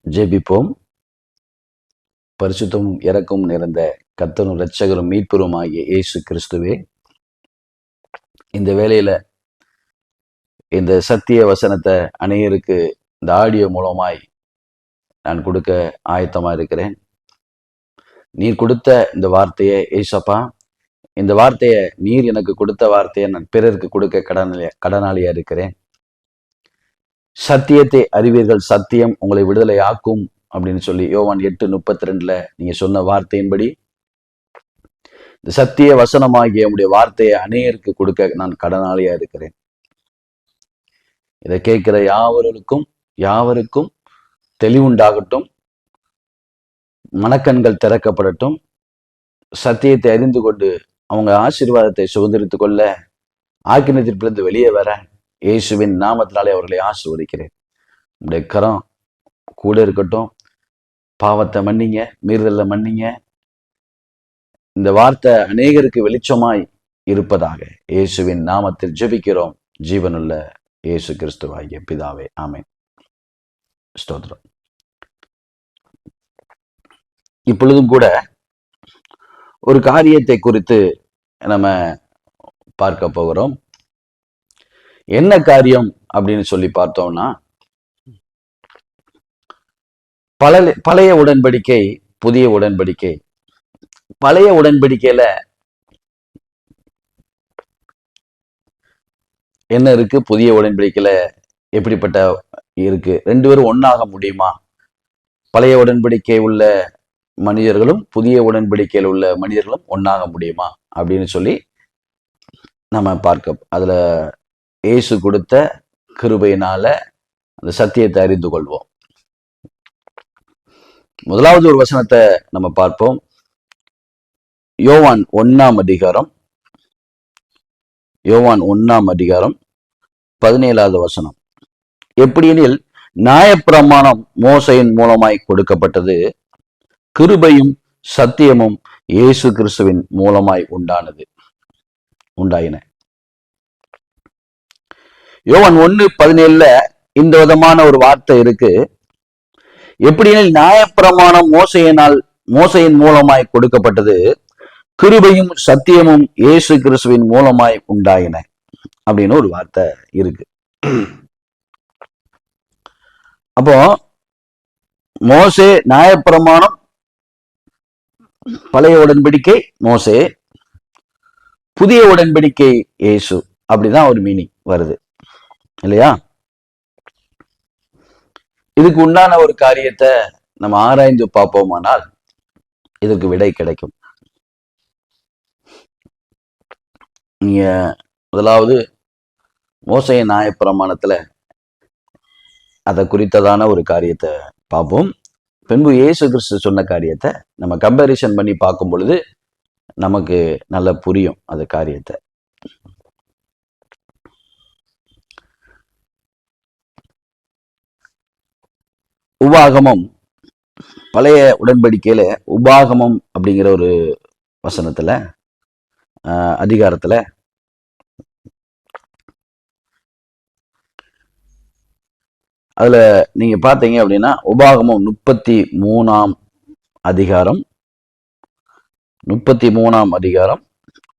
ஜெபிப்போம். பரிசுத்தமும் இரக்கமும் நிறைந்த கர்த்தரும் இரட்சகரும் மீட்பரும் ஆகிய இயேசு கிறிஸ்துவே, இந்த வேளையில இந்த சத்திய வசனத்தை அநேகருக்கு இந்த ஆடியோ மூலமாய் நான் கொடுக்க ஆயத்தமா இருக்கிறேன். நீர் கொடுத்த இந்த வார்த்தையை ஏசப்பா, இந்த வார்த்தையை நீர் எனக்கு கொடுத்த வார்த்தையை நான் பிறருக்கு கொடுக்க கடனாளியா இருக்கிறேன். சத்தியத்தை அறிவீர்கள், சத்தியம் உங்களை விடுதலை ஆக்கும் அப்படின்னு சொல்லி யோவான் 8:32 நீங்க சொன்ன வார்த்தையின்படி இந்த சத்திய வசனமாகிய உடைய வார்த்தையை அநேகருக்கு கொடுக்க நான் கடனாளியா இருக்கிறேன். இதை கேட்கிற யாவருக்கும் தெளிவுண்டாகட்டும், மனக்கண்கள் திறக்கப்படட்டும், சத்தியத்தை அறிந்து கொண்டு அவங்க ஆசீர்வாதத்தை சுதந்திரித்துக் கொள்ள ஆக்கினத்திலிருந்து வெளியே வர இயேசுவின் நாமத்தினாலே அவர்களை ஆசீர்வதிக்கிறேன். உடைய கரம் கூட இருக்கட்டும். பாவத்தை மன்னிங்க, மீறுதலை மன்னிங்க. இந்த வார்த்தை அநேகருக்கு வெளிச்சமாய் இருப்பதாக இயேசுவின் நாமத்தில் ஜெபிக்கிறோம், ஜீவனுள்ள இயேசு கிறிஸ்துவாகிய பிதாவே, ஆமென். ஸ்தோத்திரம். இப்பொழுதும் கூட ஒரு காரியத்தை குறித்து நம்ம பார்க்க போகிறோம். என்ன காரியம் அப்படின்னு சொல்லி பார்த்தோம்னா, பழைய உடன்படிக்கை, புதிய உடன்படிக்கை. பழைய உடன்படிக்கையில என்ன இருக்கு, புதிய உடன்படிக்கையில எப்படிப்பட்ட இருக்கு? ரெண்டு பேரும் ஒன்னாக முடியுமா? பழைய உடன்படிக்கை உள்ள மனிதர்களும் புதிய உடன்படிக்கையில் உள்ள மனிதர்களும் ஒன்னாக முடியுமா அப்படின்னு சொல்லி நம்ம பார்க்க, அதுல இயேசு கொடுத்த கிருபையினால அந்த சத்தியத்தை அறிந்து கொள்வோம். முதலாவது ஒரு வசனத்தை நம்ம பார்ப்போம். யோவான் 1 17 வசனம். எப்படியெனில் நியாயப்பிரமாணம் மோசையின் மூலமாய் கொடுக்கப்பட்டது, கிருபையும் சத்தியமும் இயேசு கிறிஸ்துவின் மூலமாய் உண்டாயின. யோவான் 1:17 இந்த விதமான ஒரு வார்த்தை இருக்கு. எப்படியெனில் நியாயப்பிரமாணம் மோசையின் மூலமாய் கொடுக்கப்பட்டது, கிருபையும் சத்தியமும் இயேசு கிறிஸ்துவின் மூலமாய் உண்டாயின அப்படின்னு ஒரு வார்த்தை இருக்கு. அப்போ மோசே, நியாயப்பிரமாணம், பழைய உடன்படிக்கை மோசே, புதிய உடன்படிக்கை இயேசு, அப்படிதான் ஒரு மீனிங் வருது இல்லையா? இதுக்கு உண்டான ஒரு காரியத்தை நம்ம ஆராய்ந்து பார்ப்போமானால் இதற்கு விடை கிடைக்கும். நீங்க முதலாவது மோசையின் நியாயப்பிரமாணத்துல அதை குறித்ததான ஒரு காரியத்தை பார்ப்போம். பின்பு இயேசு கிறிஸ்து சொன்ன காரியத்தை நம்ம கம்பேரிசன் பண்ணி பார்க்கும் பொழுது நமக்கு நல்லா புரியும் அது காரியத்தை. உபாகமம், பழைய உடன்படிக்கையில உபாகமம் அப்படிங்கிற ஒரு வசனத்துல அதிகாரத்துல அதுல நீங்க பார்த்தீங்க அப்படின்னா உபாகமம் 33 அதிகாரம்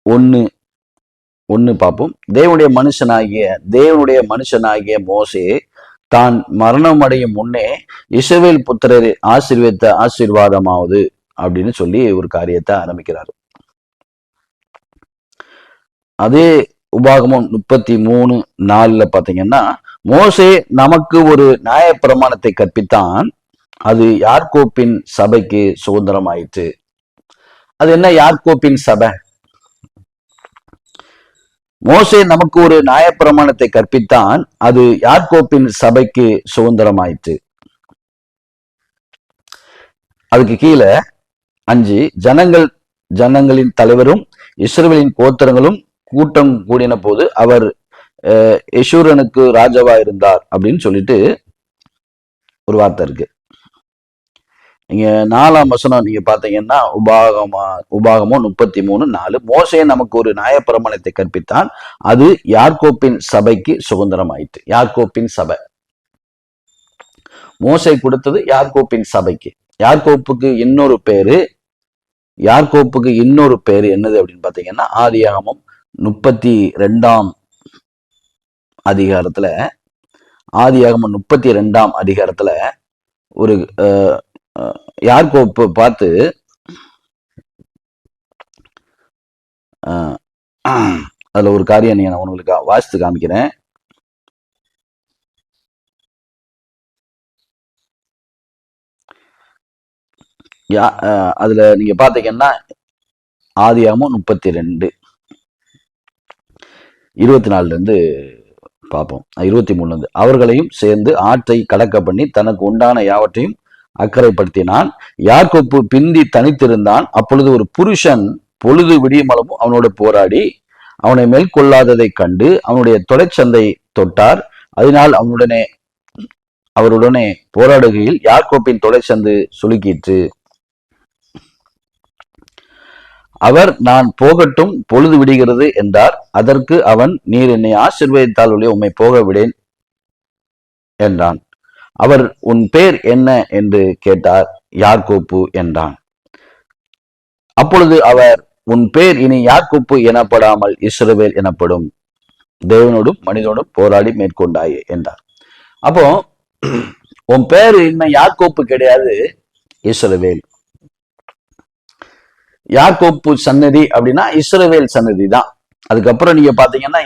1 பார்ப்போம். தேவனுடைய மனுஷனாகிய மோசே தான் மரணம் அடையும் முன்னே இஸ்ரவேல் புத்திரரை ஆசீர்வதித்த ஆசீர்வாதமாவது அப்படின்னு சொல்லி ஒரு காரியத்தை ஆரம்பிக்கிறார். அதே உபாகமம் 33:4 பாத்தீங்கன்னா, மோசே நமக்கு ஒரு நியாயப்பிரமாணத்தை கற்பித்தான், அது யாக்கோப்பின் சபைக்கு சுதந்திரமாயிற்று. அது என்ன யாக்கோப்பின் சபை? மோசே நமக்கு ஒரு நியாயப்பிரமாணத்தை கற்பித்தான், அது யாக்கோப்பின் சபைக்கு சுதந்திரமாயிற்று. அதுக்கு கீழே 5, ஜனங்களின் தலைவரும் இஸ்ரவேலின் கோத்திரங்களும் கூட்டம் கூடின போது அவர் யெஷூரனுக்கு ராஜாவா இருந்தார் அப்படின்னு சொல்லிட்டு ஒரு வார்த்தை இருக்கு. நீங்க 4ஆம் வசனம் நீங்க பாத்தீங்கன்னா உபாகமம் 33:4, மோசே நமக்கு ஒரு நியாயப்பிரமாணத்தை கற்பித்தான், அது யாக்கோப்பின் சபைக்கு சுதந்திரம் ஆயிற்று. யாக்கோப்பின் சபை மோசே கொடுத்தது யாக்கோப்பின் சபைக்கு. யாக்கோப்புக்கு இன்னொரு பேரு என்னது அப்படின்னு பாத்தீங்கன்னா, ஆதியாகமம் 32 அதிகாரத்துல ஒரு யாக்கோப்பு பார்த்து அதுல ஒரு காரியம் நான் உங்களுக்கு வாசித்து காமிக்கிறேன். அதுல நீங்க பாத்தீங்கன்னா ஆதியாகமம் 32:24 பார்ப்போம். 23 அவர்களையும் சேர்ந்து ஆற்றை கடக்க பண்ணி தனக்கு உண்டான யாவற்றையும் அக்கறைப்படுத்தினான். யாக்கோப்பு பிந்தி தனித்திருந்தான். அப்பொழுது ஒரு புருஷன் பொழுது விடியுமளவும் அவனோடு போராடி அவனை மேற்கொள்ளாததை கண்டு அவனுடைய தொடைச்சந்தை தொட்டார். அதனால் அவருடனே போராடுகையில் யாக்கோப்பின் தொடைச்சந்து சுளுக்கிற்று. அவர், நான் போகட்டும், பொழுது விடுகிறது என்றார். அதற்கு அவன், நீர் என்னை ஆசீர்வதித்தால் உம்மை போக விடேன் என்றான். அவர், உன் பேர் என்ன என்று கேட்டார். யாக்கோப்பு என்றான். அப்பொழுது அவர், உன் பேர் இனி யாக்கோப்பு எனப்படாமல் இஸ்ரவேல் எனப்படும், தேவனோடும் மனிதனோடும் போராடி மேற்கொண்டாயே என்றார். அப்போ உன் பேரு இன்னும் யாக்கோப்பு கிடையாது, இஸ்ரவேல். யாக்கோப்பு சன்னதி அப்படின்னா இஸ்ரவேல் சன்னதி தான். அதுக்கப்புறம் நீங்க பாத்தீங்கன்னா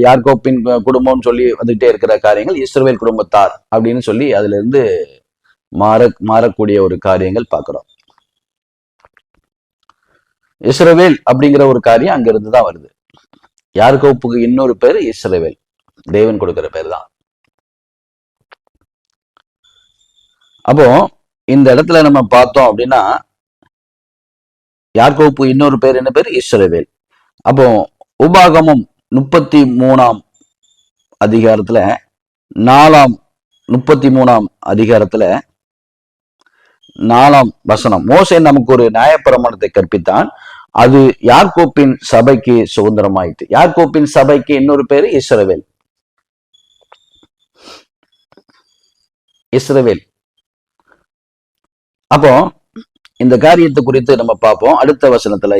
யாக்கோப்பின் குடும்பம் சொல்லி வந்துட்டே இருக்கிற காரியங்கள் இஸ்ரவேல் குடும்பத்தார் அப்படின்னு சொல்லி அதுல இருந்து மாறக்கூடிய ஒரு காரியங்கள் பார்க்கிறோம். இஸ்ரவேல் அப்படிங்கிற ஒரு காரியம் அங்கிருந்து தான் வருது. யாக்கோப்புக்கு இன்னொரு பேரு இஸ்ரவேல், தேவன் கொடுக்கிற பேர் தான். அப்போ இந்த இடத்துல நம்ம பார்த்தோம் அப்படின்னா யாக்கோப்பு இன்னொரு பேர் என்ன பேர்? இஸ்ரவேல். அப்போ உபாகமம் 33 அதிகாரத்துல 33 அதிகாரத்துல 4 வசனம், மோசே நமக்கு ஒரு நியாயப்பிரமாணத்தை கற்பித்தான், அது யாக்கோப்பின் சபைக்கு சுதந்திரமாயிற்று. யாக்கோப்பின் சபைக்கு இன்னொரு பேரு இஸ்ரவேல். அப்போ இந்த காரியத்தை குறித்து நம்ம பார்ப்போம் அடுத்த வசனத்துல.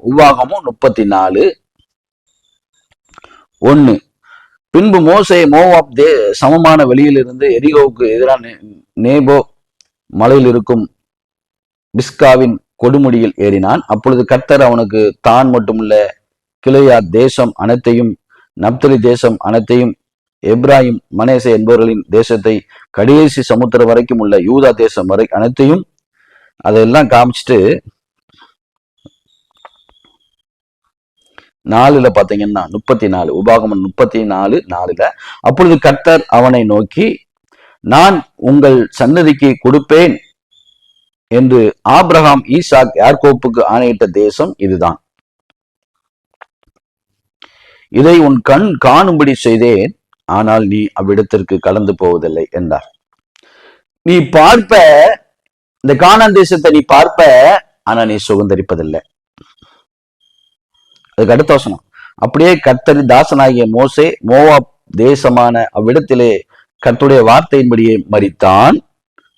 உபாகமம் 34:1. பின்பு மோசே மோவாப் சமமான வெளியிலிருந்து எரிகோவுக்கு எதிரான நேபோ மலையில் இருக்கும் பிஸ்காவின் கொடுமுடியில் ஏறினான். அப்பொழுது கர்த்தர் அவனுக்கு தான் மட்டுமுள்ள கிளையாத் தேசம் அனைத்தையும், நப்தலி தேசம் அனைத்தையும், எப்ராஹிம் மனேசே என்பவர்களின் தேசத்தை, கடைசி சமுத்திரம் வரைக்கும் உள்ள யூதா தேசம் வரை அனைத்தையும் அதெல்லாம் காமிச்சிட்டு 4 பாத்தீங்கன்னா 34 உபாகமம் 34:4, அப்பொழுது கர்த்தர் அவனை நோக்கி, நான் உங்கள் சன்னதிக்கு கொடுப்பேன் என்று ஆபிரகாம், ஈசாக், யாக்கோப்புக்கு ஆணையிட்ட தேசம் இதுதான். இதை உன் கண் காணும்படி செய்தேன், ஆனால் நீ அவ்விடத்திற்கு கடந்து போவதில்லை என்றார். நீ பார்ப்ப, இந்த கானான் தேசத்தை நீ பார்ப்ப, ஆனா நீ சுதந்தரிப்பதில்லை. அதுக்கு அடுத்த வசனம், அப்படியே கர்த்தரின் தாசனாகிய மோசே மோவாப் தேசமான அவ்விடத்திலே கர்த்தருடைய வார்த்தையின்படியே மரித்தான்.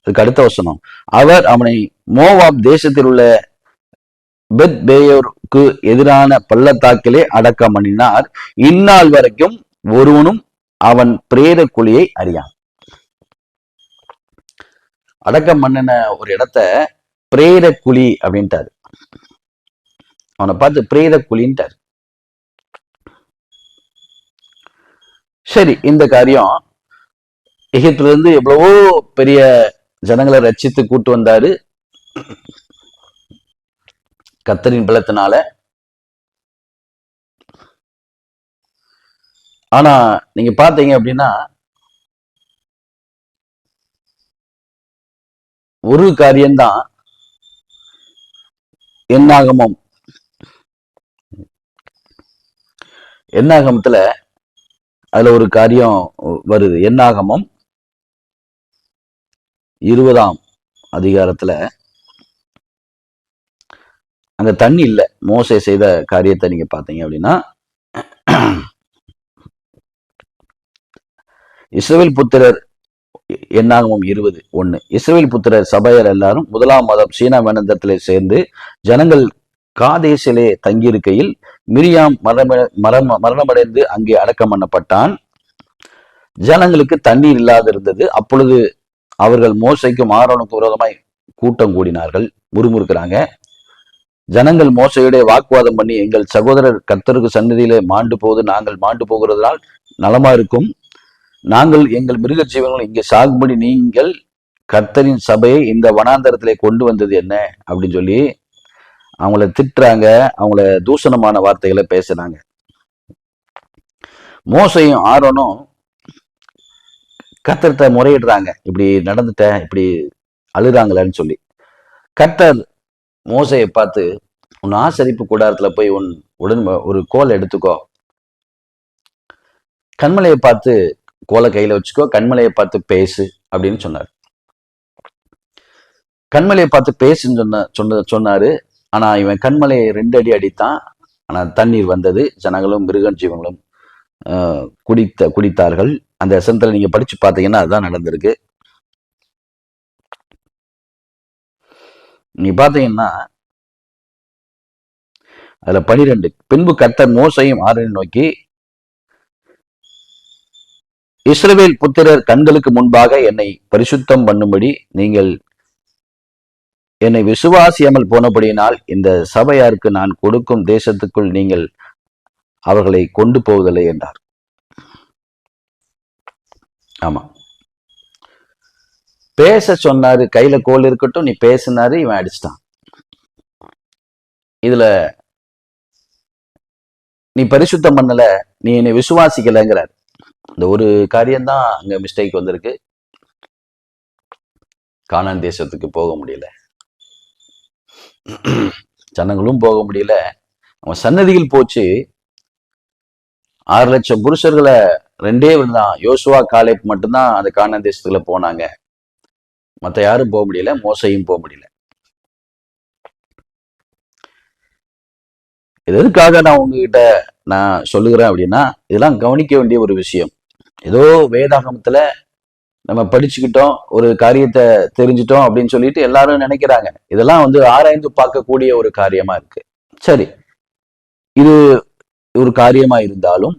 அதுக்கு அடுத்த வசனம், அவர் அவனை மோவாப் தேசத்தில் உள்ள பெத் பேயோருக்கு எதிரான பள்ளத்தாக்கிலே அடக்கம் பண்ணினார். இந்நாள் வரைக்கும் ஒருவனும் அவன் பிரேத குழியை அறியான். அடக்கம் பண்ணின ஒரு இடத்த பிரேத குழி அப்படின்ட்டாரு. அவனை பார்த்து பிரேத குழின்ட்டாரு. சரி, இந்த காரியம் எகிப்துல இருந்து எவ்வளவோ பெரிய ஜனங்களை ரட்சித்து கூட்டு வந்தாரு கர்த்தரின் பலத்தினால. ஆனா நீங்க பாத்தீங்க அப்படின்னா ஒரு காரியம்தான் என்னாகமத்துல அதுல ஒரு காரியம் வருது. என்னாகமம் 20 அதிகாரத்துல அங்க தண்ணி இல்ல. மோசே செய்த காரியத்தை நீங்க பாத்தீங்க அப்படின்னா, இஸ்ரவேல் புத்திரர் என்னாகமம் 20:1. இஸ்ரவேல் புத்திரர் சபையர் எல்லாரும் 1ஆம் மாதம் சீனா வனாந்தரத்திலே சேர்ந்து ஜனங்கள் காதேசிலே தங்கியிருக்கையில் மிரியாம் மரணமடைந்து அங்கே அடக்கம் பண்ணப்பட்டான். ஜனங்களுக்கு தண்ணீர் இல்லாது இருந்தது. அப்பொழுது அவர்கள் மோசைக்கும் ஆரோனுக்கு விரோதமாய் கூட்டம் கூடினார்கள், முறுமுறுக்கிறாங்க. ஜனங்கள் மோசையுடைய வாக்குவாதம் பண்ணி, எங்கள் சகோதரர் கர்த்தருக்கு சந்நிதியிலே மாண்டு போவது நாங்கள் மாண்டு போகிறதால் நலமா இருக்கும். நாங்கள் எங்கள் மிருக ஜீவன்கள் இங்கே சாகும்படி நீங்கள் கர்த்தரின் சபையை இந்த வனாந்தரத்திலே கொண்டு வந்தது என்ன அப்படின்னு சொல்லி அவங்கள திட்டுறாங்க, அவங்கள தூஷணமான வார்த்தைகளை பேசுறாங்க. மோசையும் ஆரோனும் கர்த்தர்கிட்ட முறையிடுறாங்க, இப்படி நடந்துட்ட, இப்படி அழுறாங்களேன்னு சொல்லி. கர்த்தர் மோசையை பார்த்து, உன் ஆசரிப்பு கூடாரத்துல போய் உடன் ஒரு கோலை எடுத்துக்கோ, கண்மலையை பார்த்து கோலை கையில வச்சுக்கோ, கண்மலையை பார்த்து பேசு அப்படின்னு சொன்னார். கண்மலையை பார்த்து பேசுன்னு சொன்னாரு. ஆனா இவன் கண்மலையை 2 அடி அடித்தான். ஆனா தண்ணீர் வந்தது. ஜனங்களும் மிருக ஜீவங்களும் குடித்தார்கள். அந்த வசனத்துல நீங்க படிச்சு பார்த்தீங்கன்னா அதுதான் நடந்திருக்கு. நீ பாத்தீங்கன்னா அதுல 12, பின்பு கர்த்தர் மோசையும் ஆரோனையும் நோக்கி, இஸ்ரவேல் புத்திரர் கண்களுக்கு முன்பாக என்னை பரிசுத்தம் பண்ணும்படி நீங்கள் என்னை விசுவாசியாமல் போனபடியினால் இந்த சபையாருக்கு நான் கொடுக்கும் தேசத்துக்குள் நீங்கள் அவர்களை கொண்டு போவதில்லை என்றார். ஆமா, பேச சொன்னாரு, கையில கோல் இருக்கட்டும், நீ பேசினாரு, இவன் அடிச்சிட்டான். இதுல நீ பரிசுத்தம் பண்ணல, நீ என்னை விசுவாசிக்கலைங்கிறார். இந்த ஒரு காரியம்தான் அங்க மிஸ்டேக் வந்திருக்கு. கானான் தேசத்துக்கு போக முடியல, ஜனங்களும் போக முடியல. அவன் சன்னதியில் போச்சு. 6 லட்சம் புருஷர்களை 2 தான், யோசுவா காலேப் மட்டும்தான் அந்த கானான் தேசத்துல போனாங்க. மற்ற யாரும் போக முடியல, மோசையும் போக முடியல. இது எதுக்காக நான் உங்ககிட்ட சொல்லுகிறேன் அப்படின்னா, இதெல்லாம் கவனிக்க வேண்டிய ஒரு விஷயம். ஏதோ வேதாகமத்துல நம்ம படிச்சுக்கிட்டோம், ஒரு காரியத்தை தெரிஞ்சிட்டோம் அப்படின்னு சொல்லிட்டு எல்லாரும் நினைக்கிறாங்க. இதெல்லாம் ஆராய்ந்து பார்க்கக்கூடிய ஒரு காரியமா இருக்கு. சரி, இது ஒரு காரியமா இருந்தாலும்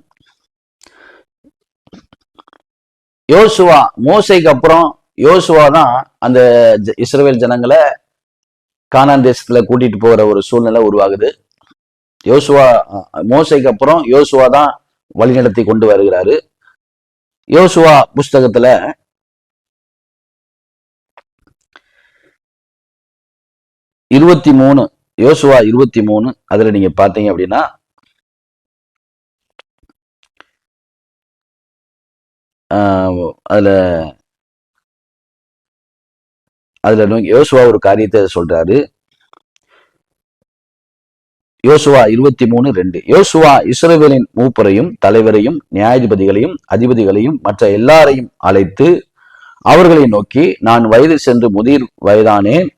யோசுவா, மோசைக்கு அப்புறம் யோசுவா தான் அந்த இஸ்ரவேல் ஜனங்களை கானான் தேசத்துல கூட்டிட்டு போகிற ஒரு சூழ்நிலை உருவாகுது. யோசுவா, மோசைக்கு அப்புறம் யோசுவா தான் வழிநடத்தி கொண்டு வருகிறாரு. யோசுவா புஸ்தகத்துல 23, யோசுவா 23 அதுல நீங்க பாத்தீங்க அப்படின்னா, அதுல யோசுவா ஒரு காரியத்தை சொல்றாரு. யோசுவா 23:2, யோசுவா இஸ்ரவேலின் மூப்பரையும் தலைவரையும் நியாயாதிபதிகளையும் அதிபதிகளையும் மற்ற எல்லாரையும் அழைத்து அவர்களை நோக்கி, நான் வயது சென்று முதிர் வயதானேன்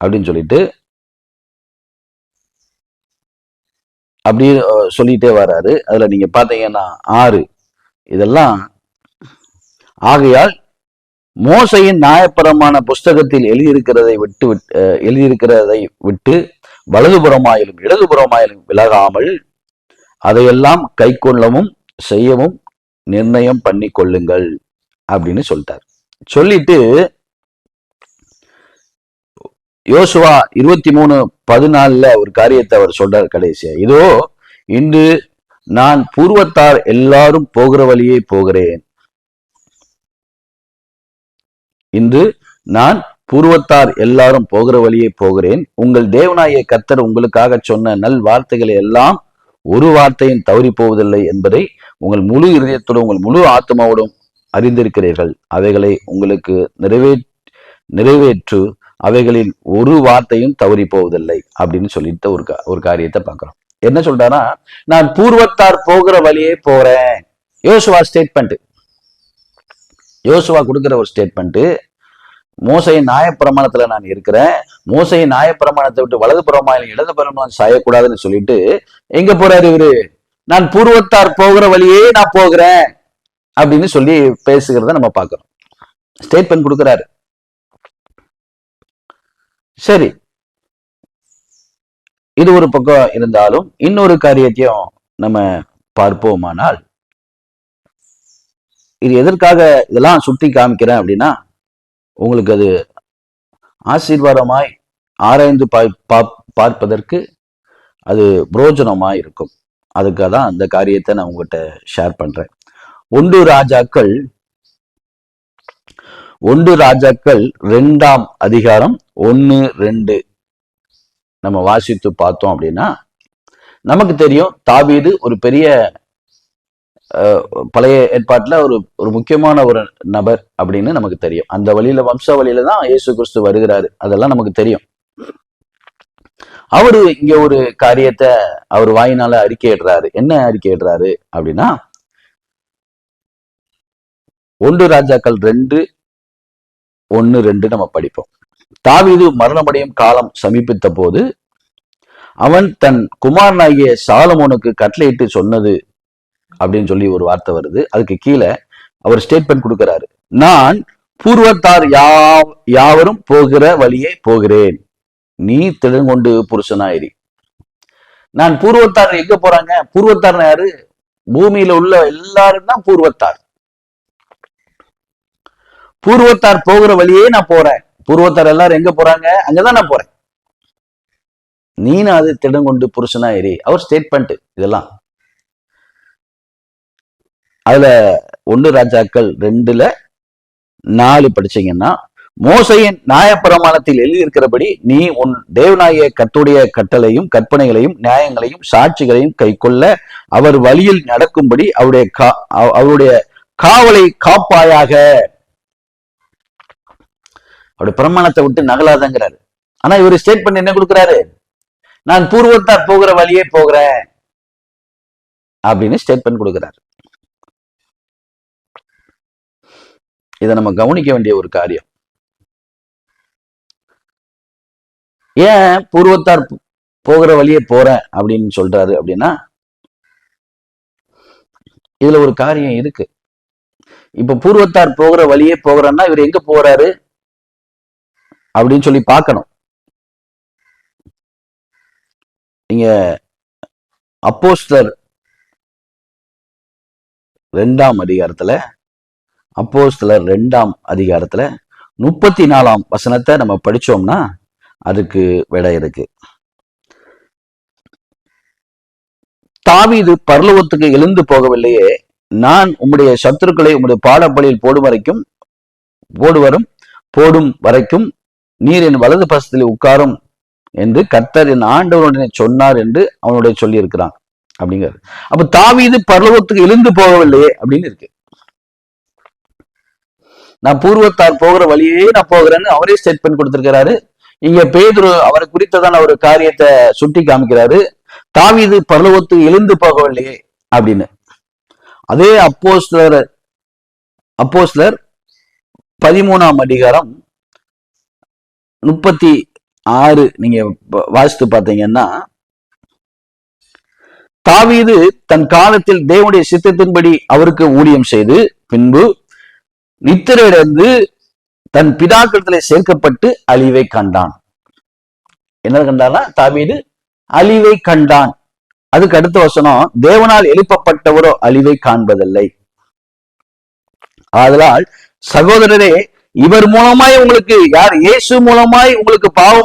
அப்படின்னு சொல்லிட்டு அப்படி சொல்லிட்டே வர்றாரு. அதுல நீங்க பாத்தீங்கன்னா 6, இதெல்லாம் ஆகையால் மோசையின் நியாயப்பிரமாண புஸ்தகத்தில் எழுதியிருக்கிறதை விட்டு வலதுபுறமாயிலும் இடதுபுறமாயிலும் விலகாமல் அதையெல்லாம் கை கொள்ளவும் செய்யவும் நிர்ணயம் பண்ணி கொள்ளுங்கள் அப்படின்னு சொல்லிட்டார். சொல்லிட்டு யோசுவா 23:14 ஒரு காரியத்தை அவர் சொல்றார் கடைசியா. இதோ இன்று நான் பூர்வத்தார் எல்லாரும் போகிற வழியே போகிறேன். இன்று நான் பூர்வத்தார் எல்லாரும் போகிற வழியே போகிறேன். உங்கள் தேவனாகிய கர்த்தர் உங்களுக்காக சொன்ன நல் வார்த்தைகளை எல்லாம் ஒரு வார்த்தையும் தவறி போவதில்லை என்பதை உங்கள் முழு இருதயத்தோடும் உங்கள் முழு ஆத்மாவோடும் அறிந்திருக்கிறீர்கள். அவைகளை உங்களுக்கு நிறைவேற்று, அவைகளில் ஒரு வார்த்தையும் தவறி போவதில்லை அப்படின்னு சொல்லிட்டு ஒரு காரியத்தை பார்க்கிறோம். என்ன சொல்றாரா, நான் பூர்வத்தார் போகிற வழியே போறேன். யோசுவா ஸ்டேட்மெண்ட், யோசுவா கொடுக்கிற ஒரு ஸ்டேட்மெண்ட். மோசையின் நியாயப்பிரமாணத்துல நான் இருக்கிறேன், மோசையின் நியாயப்பிரமாணத்தை விட்டு வலது புறமாயிலும் இடது புறமாயிலும் சாயக்கூடாதுன்னு சொல்லிட்டு எங்க போறாரு இவரு, நான் பூர்வத்தார் போகிற வழியே நான் போகிறேன் அப்படின்னு சொல்லி பேசுகிறத நம்ம பார்க்கிறோம். ஸ்டேட்மெண்ட் கொடுக்கிறாரு. சரி, இது ஒரு பக்கம் இருந்தாலும் இன்னொரு காரியத்தையும் நம்ம பார்ப்போமானால், இது எதற்காக இதெல்லாம் சுட்டி காமிக்கிறேன் அப்படின்னா, உங்களுக்கு அது ஆசீர்வாதமாய் ஆராய்ந்து பார்ப்பதற்கு அது புரோஜனமாய் இருக்கும். அதுக்காக தான் அந்த காரியத்தை நான் உங்ககிட்ட ஷேர் பண்றேன். 1 ராஜாக்கள் 2ஆம் அதிகாரம் 1-2 நம்ம வாசித்து பார்த்தோம் அப்படின்னா நமக்கு தெரியும், தாவீது ஒரு பெரிய பழைய ஏற்பாட்டுல ஒரு முக்கியமான ஒரு நபர் அப்படின்னு நமக்கு தெரியும். அந்த வழியில, வம்ச வழியில தான் இயேசு கிறிஸ்து வருகிறாரு. அதெல்லாம் நமக்கு தெரியும். அவரு இங்க ஒரு காரியத்தை அவர் வாயினால அறிக்கையிடுறாரு. என்ன அறிக்கையிடுறாரு அப்படின்னா, 1 ராஜாக்கள் 2:1-2 நம்ம படிப்போம். தாவீது மரணமடையும் காலம் சமீபித்த போது அவன் தன் குமாரனாகிய சாலமோனுக்கு கட்டளையிட்டு சொன்னது அப்படின்னு சொல்லி ஒரு வார்த்தை வருது. அதுக்கு கீழே அவர் ஸ்டேட்மெண்ட் கொடுக்கிறாரு. நான் பூர்வத்தார் யாவரும் போகிற வழியே போகிறேன், நீ திடங்கொண்டு புருஷனாயிரி. நான் பூர்வத்தார் எங்க போறாங்க? பூர்வத்தார் யாரு? பூமியில உள்ள எல்லாரும் தான் பூர்வத்தார். பூர்வத்தார் போகிற வழியே நான் போறேன். பூர்வத்தார் எல்லாரும் எங்க போறாங்க? அங்கதான் நான் போறேன். நீனு அது திடங்கொண்டு புருஷனாயிரி. அவர் ஸ்டேட்மெண்ட் இதெல்லாம். அதுல 1 ராஜாக்கள் 2:4 படிச்சீங்கன்னா, மோசையின் நியாயப்பிரமாணத்தில் எழுதியிருக்கிறபடி நீ உன் தேவனாகிய கர்த்தருடைய கட்டளையும் கற்பனைகளையும் நியாயங்களையும் சாட்சிகளையும் கை கொள்ள அவர் வழியில் நடக்கும்படி அவருடைய காவலை காப்பாயாக. அவருடைய பிரமாணத்தை விட்டு நகலாதங்கிறாரு. ஆனா இவர் ஸ்டேட்மெண்ட் என்ன கொடுக்கிறாரு? நான் பூர்வத்தார் போகிற வழியே போகிறேன் அப்படின்னு ஸ்டேட்மெண்ட் கொடுக்கிறார். இதை நம்ம கவனிக்க வேண்டிய ஒரு காரியம். ஏன் பூர்வத்தார் போகிற வழியே போறேன் அப்படின்னு சொல்றாரு அப்படின்னா, இதுல ஒரு காரியம் இருக்கு. இப்ப பூர்வத்தார் போகிற வழியே போகிறன்னா இவர் எங்க போறாரு அப்படின்னு சொல்லி பார்க்கணும். நீங்க அப்போஸ்தலர் 2ஆம் அதிகாரத்துல 34ஆம் வசனத்தை நம்ம படிச்சோம்னா அதுக்கு விடை இருக்கு. தாவீது பரலோகத்துக்கு எழுந்து போகவில்லையே, நான் உம்முடைய சத்துருக்களை உம்முடைய பாடப்படியில் போடும் வரைக்கும் நீர் என் வலது பசத்தில் உட்காரும் என்று கர்த்தர் என் ஆண்டவனுடனே சொன்னார் என்று அவனுடைய சொல்லி இருக்கிறான் அப்படிங்கிறது. அப்ப தாவீது பரலோகத்துக்கு எழுந்து போகவில்லையே அப்படின்னு இருக்கு. நான் பூர்வத்தார் போகிற வழியே நான் போகிறேன்னு அவரே ஸ்டேட்மெண்ட் கொடுத்திருக்கிறாரு. இங்க பேதுரு அவரை குறித்ததான ஒரு காரியத்தை சுட்டி காமிக்கிறாரு. தாவீது பரலோகத்துக்கு எழுந்து போகவில்லையே அப்படின்னு. அதே அப்போஸ்தலர் 13ஆம் அதிகாரம் 36 நீங்க வாசித்து பார்த்தீங்கன்னா, தாவீது தன் காலத்தில் தேவனுடைய சித்தத்தின்படி அவருக்கு ஊழியம் செய்து பின்பு நித்திரையிலிருந்து தன் பிதாக்களிடத்திலே சேர்க்கப்பட்டு அழிவை கண்டான். என்ன கண்டானா? தாவீது அழிவை கண்டான். அதுக்கு அடுத்த வசனம், தேவனால் எழுப்பப்பட்டவரோ அழிவை காண்பதில்லை. ஆதலால் சகோதரரே, இவர் மூலமாய் உங்களுக்கு, யார்? இயேசு மூலமாய் உங்களுக்கு பாவ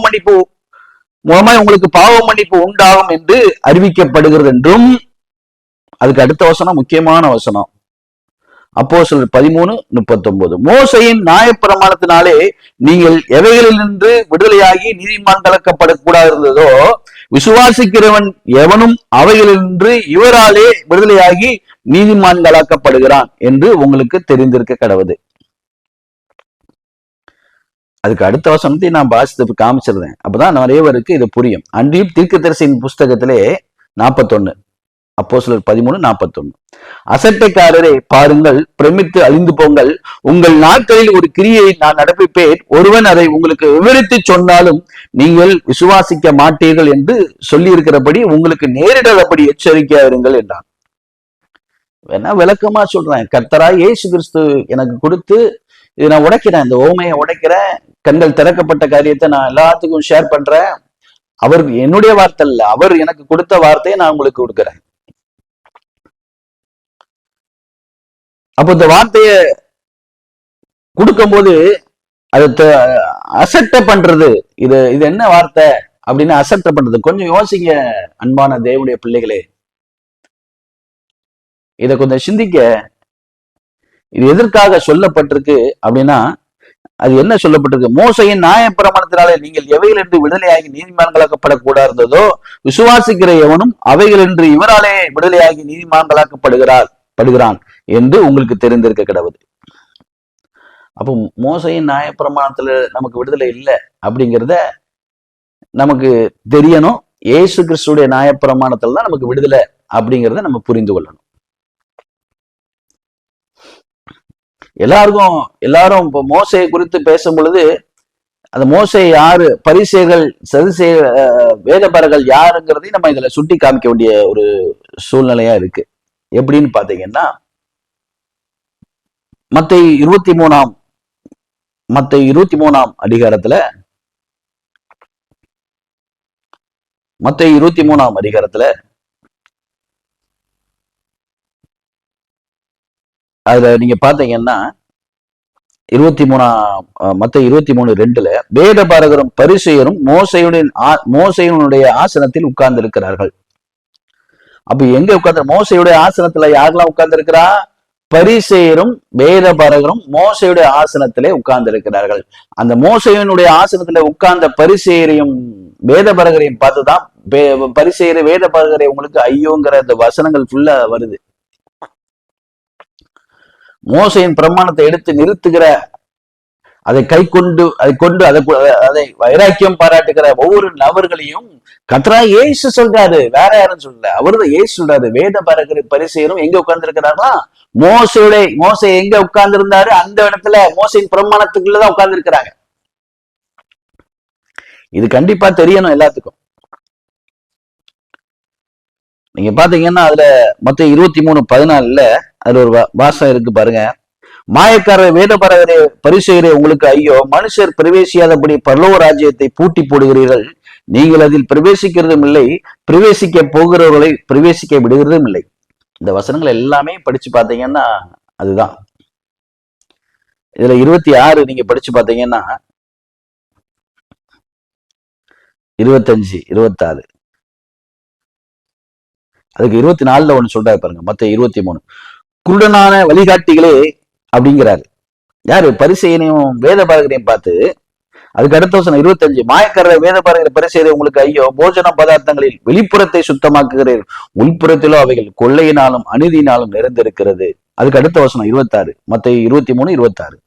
மன்னிப்பு உண்டாகும் என்று அறிவிக்கப்படுகிறது என்றும். அதுக்கு அடுத்த வசனம் முக்கியமான வசனம், அப்போஸ்தலர் 13:39. மோசையின் நியாயப்பிரமாணத்தினாலே நீங்கள் எவைகளிலிருந்து விடுதலையாகி நீதிமான்களாக்கப்படக்கூடாது இருந்ததோ, விசுவாசிக்கிறவன் எவனும் அவைகளிலிருந்து இவராலே விடுதலையாகி நீதிமான்களாக்கப்படுகிறான் என்று உங்களுக்கு தெரிந்திருக்க கடவுது. அதுக்கு அடுத்த வசனத்தை நான் வாசித்து காமிச்சிருந்தேன். அப்பதான் நிறைய பேருக்கு இது புரியும். அன்றியும் தீர்க்கதரிசியின் புஸ்தகத்திலே 41, அப்போஸ்தலர் 13:41, அசட்டைக்காரரே பாருங்கள், பிரமித்து அழிந்து போங்கள், உங்கள் நாட்களில் ஒரு கிரியை நான் நடப்பிப்பேன், ஒருவன் அதை உங்களுக்கு விவரித்து சொன்னாலும் நீங்கள் விசுவாசிக்க மாட்டீர்கள் என்று சொல்லி இருக்கிறபடி உங்களுக்கு நேரிடாதபடி எச்சரிக்கையா இருங்கள் என்றான். வேணா விளக்கமா சொல்றேன். கர்த்தராய் இயேசு கிறிஸ்து எனக்கு கொடுத்து இது நான் உடைக்கிறேன், இந்த ஓமையை உடைக்கிறேன், கண்கள் திறக்கப்பட்ட காரியத்தை நான் எல்லாத்துக்கும் ஷேர் பண்றேன். அவர் என்னுடைய வார்த்தை இல்ல, அவர் எனக்கு கொடுத்த வார்த்தையை நான் உங்களுக்கு கொடுக்கிறேன். அப்ப இந்த வார்த்தைய கொடுக்கும்போது அதை அசெப்ட் பண்றது, இது இது என்ன வார்த்தை அப்படின்னு அசெப்ட் பண்றது. கொஞ்சம் யோசிங்க அன்பான தேவனுடைய பிள்ளைகளே, இதை கொஞ்சம் சிந்திக்க. இது எதற்காக சொல்லப்பட்டிருக்கு அப்படின்னா, அது என்ன சொல்லப்பட்டிருக்கு? மோசையின் நியாயப்பிரமாணத்தினாலே நீங்கள் எவைகள் என்று விடுதலையாகி நீதிமான்களாக்கப்படக்கூடாது இருந்ததோ, விசுவாசிக்கிற எவனும் அவைகள் என்று இவராலே விடுதலையாகி நீதிமான்களாக்கப்படுகிறான் என்று உங்களுக்கு தெரிந்திருக்க கிடவுது. அப்போ மோசையின் நியாயப்பிரமாணத்துல நமக்கு விடுதலை இல்லை அப்படிங்கிறத நமக்கு தெரியணும். இயேசு கிறிஸ்துடைய நியாயப்பிரமாணத்துல தான் நமக்கு விடுதலை அப்படிங்கிறத நம்ம புரிந்து கொள்ளணும். எல்லாரும் இப்போ மோசையை குறித்து பேசும் பொழுது, அந்த மோசை யாரு, பரிசேயர்கள் வேதபாரகர்கள் யாருங்கிறதையும் நம்ம இதுல சுட்டி காமிக்க வேண்டிய ஒரு சூழ்நிலையா இருக்கு. எப்படின்னு பாத்தீங்கன்னா, மத்தேயு 23ஆம் அதிகாரத்துல அதுல நீங்க பாத்தீங்கன்னா, மத்தேயு 23:2 வேதபாரகரும் பரிசேயரும் மோசையுடைய ஆசனத்தில் உட்கார்ந்து இருக்கிறார்கள். அப்ப எங்க உட்கார்ந்து? மோசையுடைய ஆசனத்துல யாரெல்லாம் உட்கார்ந்து இருக்கிறா? பரிசேயரும் வேதபாரகரும் மோசையுடைய ஆசனத்திலே உட்கார்ந்து இருக்கிறார்கள். அந்த மோசையினுடைய ஆசனத்துல உட்கார்ந்த பரிசேயரையும் வேதபாரகரையும் பார்த்துதான் பரிசேயரை வேதபாரகரை உங்களுக்கு ஐயோங்கிற அந்த வசனங்கள் ஃபுல்லா வருது. மோசையின் பிரமாணத்தை எடுத்து நிறுத்துகிற, அதை அதை வைராக்கியம் பாராட்டுகிற ஒவ்வொரு நபர்களையும் கர்த்தராகிய இயேசு சொல்றாரு, வேற யாரும் சொல்லல, அவருதான் இயேசு சொல்றாரு. வேதபாரகர் பரிசேயரும் எங்க உட்கார்ந்து இருக்கிறார்களா? மோசை எங்க உட்கார்ந்து இருந்தாரு? அந்த இடத்துல மோசையின் பிரமாணத்துக்குள்ளதான் உட்கார்ந்து இருக்கிறாங்க. இது கண்டிப்பா தெரியணும் எல்லாத்துக்கும். நீங்க பாத்தீங்கன்னா அதுல மொத்தம் 23:14 அதுல ஒரு வாசம் இருக்கு பாருங்க. மாயக்காரர் வேதபாரகரே பரிசேயரே உங்களுக்கு ஐயோ, மனுஷர் பிரவேசியாதபடி பரலோக ராஜ்யத்தை பூட்டி போடுகிறீர்கள். நீங்கள் அதில் பிரவேசிக்கிறதும் இல்லை, பிரவேசிக்க போகிறவர்களை பிரவேசிக்க விடுகிறதும் இல்லை. இந்த வசனங்கள் எல்லாமே படிச்சு பாத்தீங்கன்னா அதுதான். இதுல 26 நீங்க படிச்சு பாத்தீங்கன்னா 25, 26, அதுக்கு 24 ஒண்ணு சொல்றாரு பாருங்க. மத்த 23 குருடனான வழிகாட்டிகளே அப்படிங்கிறாரு. யாரு? பரிசேயனையும் வேதபாரகரையும் பார்த்து. அதுக்கு அடுத்த வசனம் 25 மாயக்காரர் வேதபாரகரை பரிசேயரே உங்களுக்கு ஐயோ, போஜன பதார்த்தங்களில் வெளிப்புறத்தை சுத்தமாக்குகிறீர், உள்புறத்திலோ அவைகள் கொள்ளையினாலும் அநீதியினாலும் நிறைந்திருக்கிறது. அதுக்கு அடுத்த வசனம் 26, மத்தேயு 23:26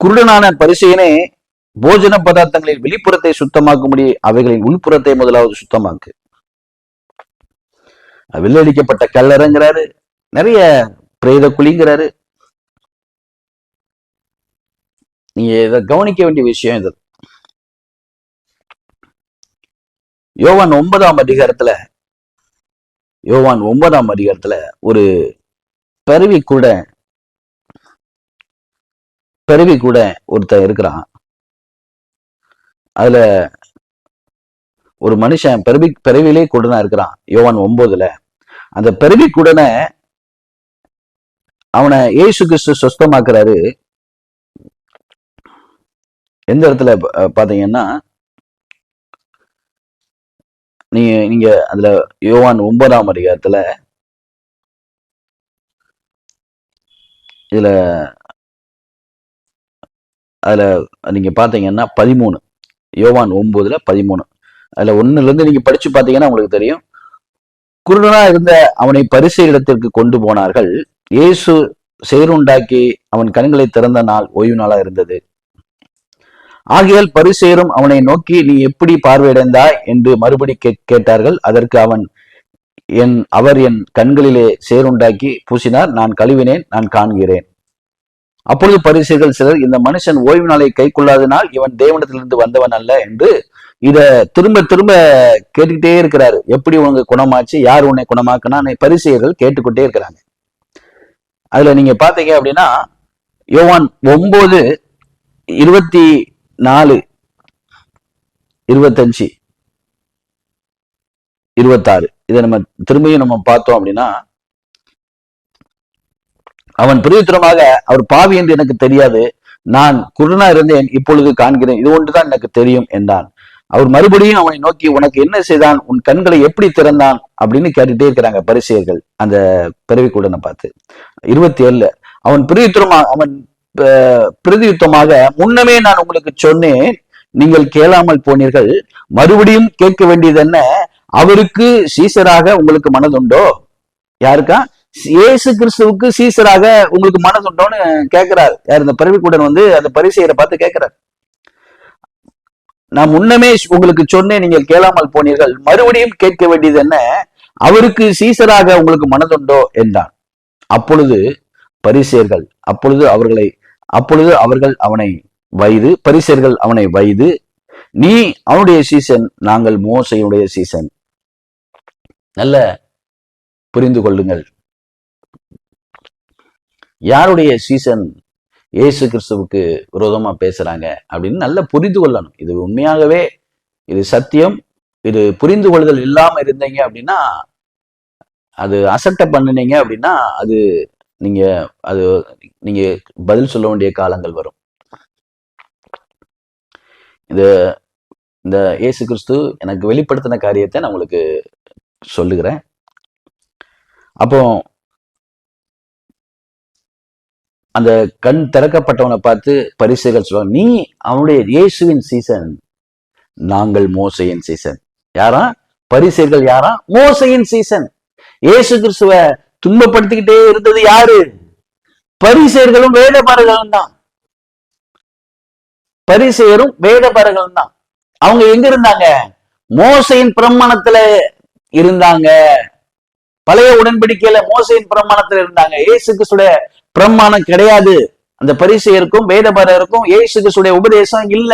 குருடனான பரிசேயனே, போஜன பதார்த்தங்களில் வெளிப்புறத்தை சுத்தமாக்கும்படி அவைகளின் உள்புறத்தை முதலாவது சுத்தமாக்கு. வெள்ளடிக்கப்பட்ட கல்லறைங்கிறாரு, நிறைய பிரேத குழிங்கிறாரு. நீங்க இதை கவனிக்க வேண்டிய விஷயம் இது. யோவான் 9ஆம் அதிகாரத்துல ஒரு பிறவி கூட ஒருத்தன் இருக்கிறான். அதுல ஒரு மனுஷன் பிறவிலே கூடனா இருக்கிறான். யோவான் 9 அந்த பிறவி கூடனை அவனை இயேசு கிறிஸ்து சுத்தமாக்குறாரு. எந்த இடத்துல பாத்தீங்கன்னா, நீங்க அதுல யோவான் 9ஆம் அதிகாரத்துல அதுல நீங்க பாத்தீங்கன்னா 13, யோவான் 9:13 அதுல 1 நீங்க படிச்சு பாத்தீங்கன்னா உங்களுக்கு தெரியும். குருடனா இருந்த அவனை பரிசேயரிடத்திற்கு கொண்டு போனார்கள். இயேசு சேருண்டாக்கி அவன் கண்களை திறந்த நாள் ஓய்வு நாளா இருந்தது. ஆகையால் பரிசேயரும் அவனை நோக்கி நீ எப்படி பார்வையடைந்தாய் என்று மறுபடி கேட்டார்கள். அதற்கு அவர் என் கண்களிலே சேருண்டாக்கி பூசினார், நான் கழுவினேன், நான் காண்கிறேன். அப்பொழுது பரிசேயர்கள் சிலர், இந்த மனுஷன் ஓய்வு நாளை கை கொள்ளாதனால் இவன் தேவனிடத்திலிருந்து வந்தவன் அல்ல என்று இத திரும்ப திரும்ப கேட்டுக்கிட்டே இருக்கிறாரு. எப்படி உனக்கு குணமாச்சு, யார் உன்னை குணமாக்குனா பரிசேயர்கள் கேட்டுக்கிட்டே இருக்கிறாங்க. அதுல நீங்க பாத்தீங்க அப்படின்னா யோவான் 9 24, 25, 26 இதை நம்ம திரும்பியும் நம்ம பார்த்தோம் அப்படின்னா, அவன் பிரதித்திரமாக, அவர் பாவி என்று எனக்கு தெரியாது, நான் குருடனா இருந்தேன், இப்பொழுது காண்கிறேன், இது ஒன்றுதான் எனக்கு தெரியும் என்றான். அவர் மறுபடியும் அவனை நோக்கி, உனக்கு என்ன செய்தான், உன் கண்களை எப்படி திறந்தான் அப்படின்னு கேட்டுட்டே இருக்கிறாங்க பரிசேயர்கள் அந்த பிறவிக்கூடனை பார்த்து. 27 அவன் பிரதியுத்தமாக, முன்னமே நான் உங்களுக்கு சொன்னேன், நீங்கள் கேளாமல் போனீர்கள், மறுபடியும் கேட்க வேண்டியது என்ன, அவருக்கு சீசராக உங்களுக்கு மனதுண்டோ? யாருக்கா? இயேசு கிறிஸ்துவுக்கு சீசராக உங்களுக்கு மனதுண்டோன்னு கேட்கிறார். யார்? இந்த பிறவிக்கூடன் அந்த பரிசேயரை பார்த்து கேட்கிறார். நான் முன்னமே உங்களுக்கு சொன்னேன், நீங்கள் கேளாமல் போனீர்கள், மறுபடியும் கேட்க வேண்டியது என்ன, அவருக்கு சீசராக உங்களுக்கு மனதுண்டோ என்றான். அப்பொழுது பரிசேயர்கள் அவர்கள் அவனை வைது, பரிசேயர்கள் அவனை வைது, நீ அவனுடைய சீசன், நாங்கள் மோசையுடைய சீசன். நல்ல புரிந்து கொள்ளுங்கள், யாருடைய சீசன் இயேசு கிறிஸ்துவுக்கு விரோதமா பேசுறாங்க அப்படின்னு நல்லா புரிந்து கொள்ளணும். இது உண்மையாகவே இது சத்தியம். இது புரிந்து கொள்ளுதல் இல்லாம இருந்தீங்க அப்படின்னா, அது அசட்டை பண்ணினீங்க அப்படின்னா, நீங்க பதில் சொல்ல வேண்டிய காலங்கள் வரும். இந்த இயேசு கிறிஸ்து எனக்கு வெளிப்படுத்தின காரியத்தை நான் உங்களுக்கு சொல்லுகிறேன். அப்போ அந்த கண் திறக்கப்பட்டவனை பார்த்து பரிசேயர்கள் சொல்லுவாங்க, நீ அவனுடைய இயேசுவின் சீசன், நாங்கள் மோசையின் சீசன். யாரா? பரிசேயர்கள் யாரா? மோசையின் சீசன். இயேசு கிறிஸ்துவ துன்பப்படுத்திக்கிட்டே இருந்தது யாரு? பரிசேயர்களும் வேதபாரர்களும் தான். பரிசேயரும் வேதபாரர்களும் தான். அவங்க எங்க இருந்தாங்க? மோசையின் பிரமாணத்துல இருந்தாங்க. பழைய உடன்படிக்கையில மோசையின் பிரமாணத்துல இருந்தாங்க. இயேசு கிறிஸ்துடைய பிரமாணம் கிடையாது. அந்த பரிசேயருக்கும் வேதபாரருக்கும் இயேசு கிறிஸ்துடைய உபதேசம் இல்ல.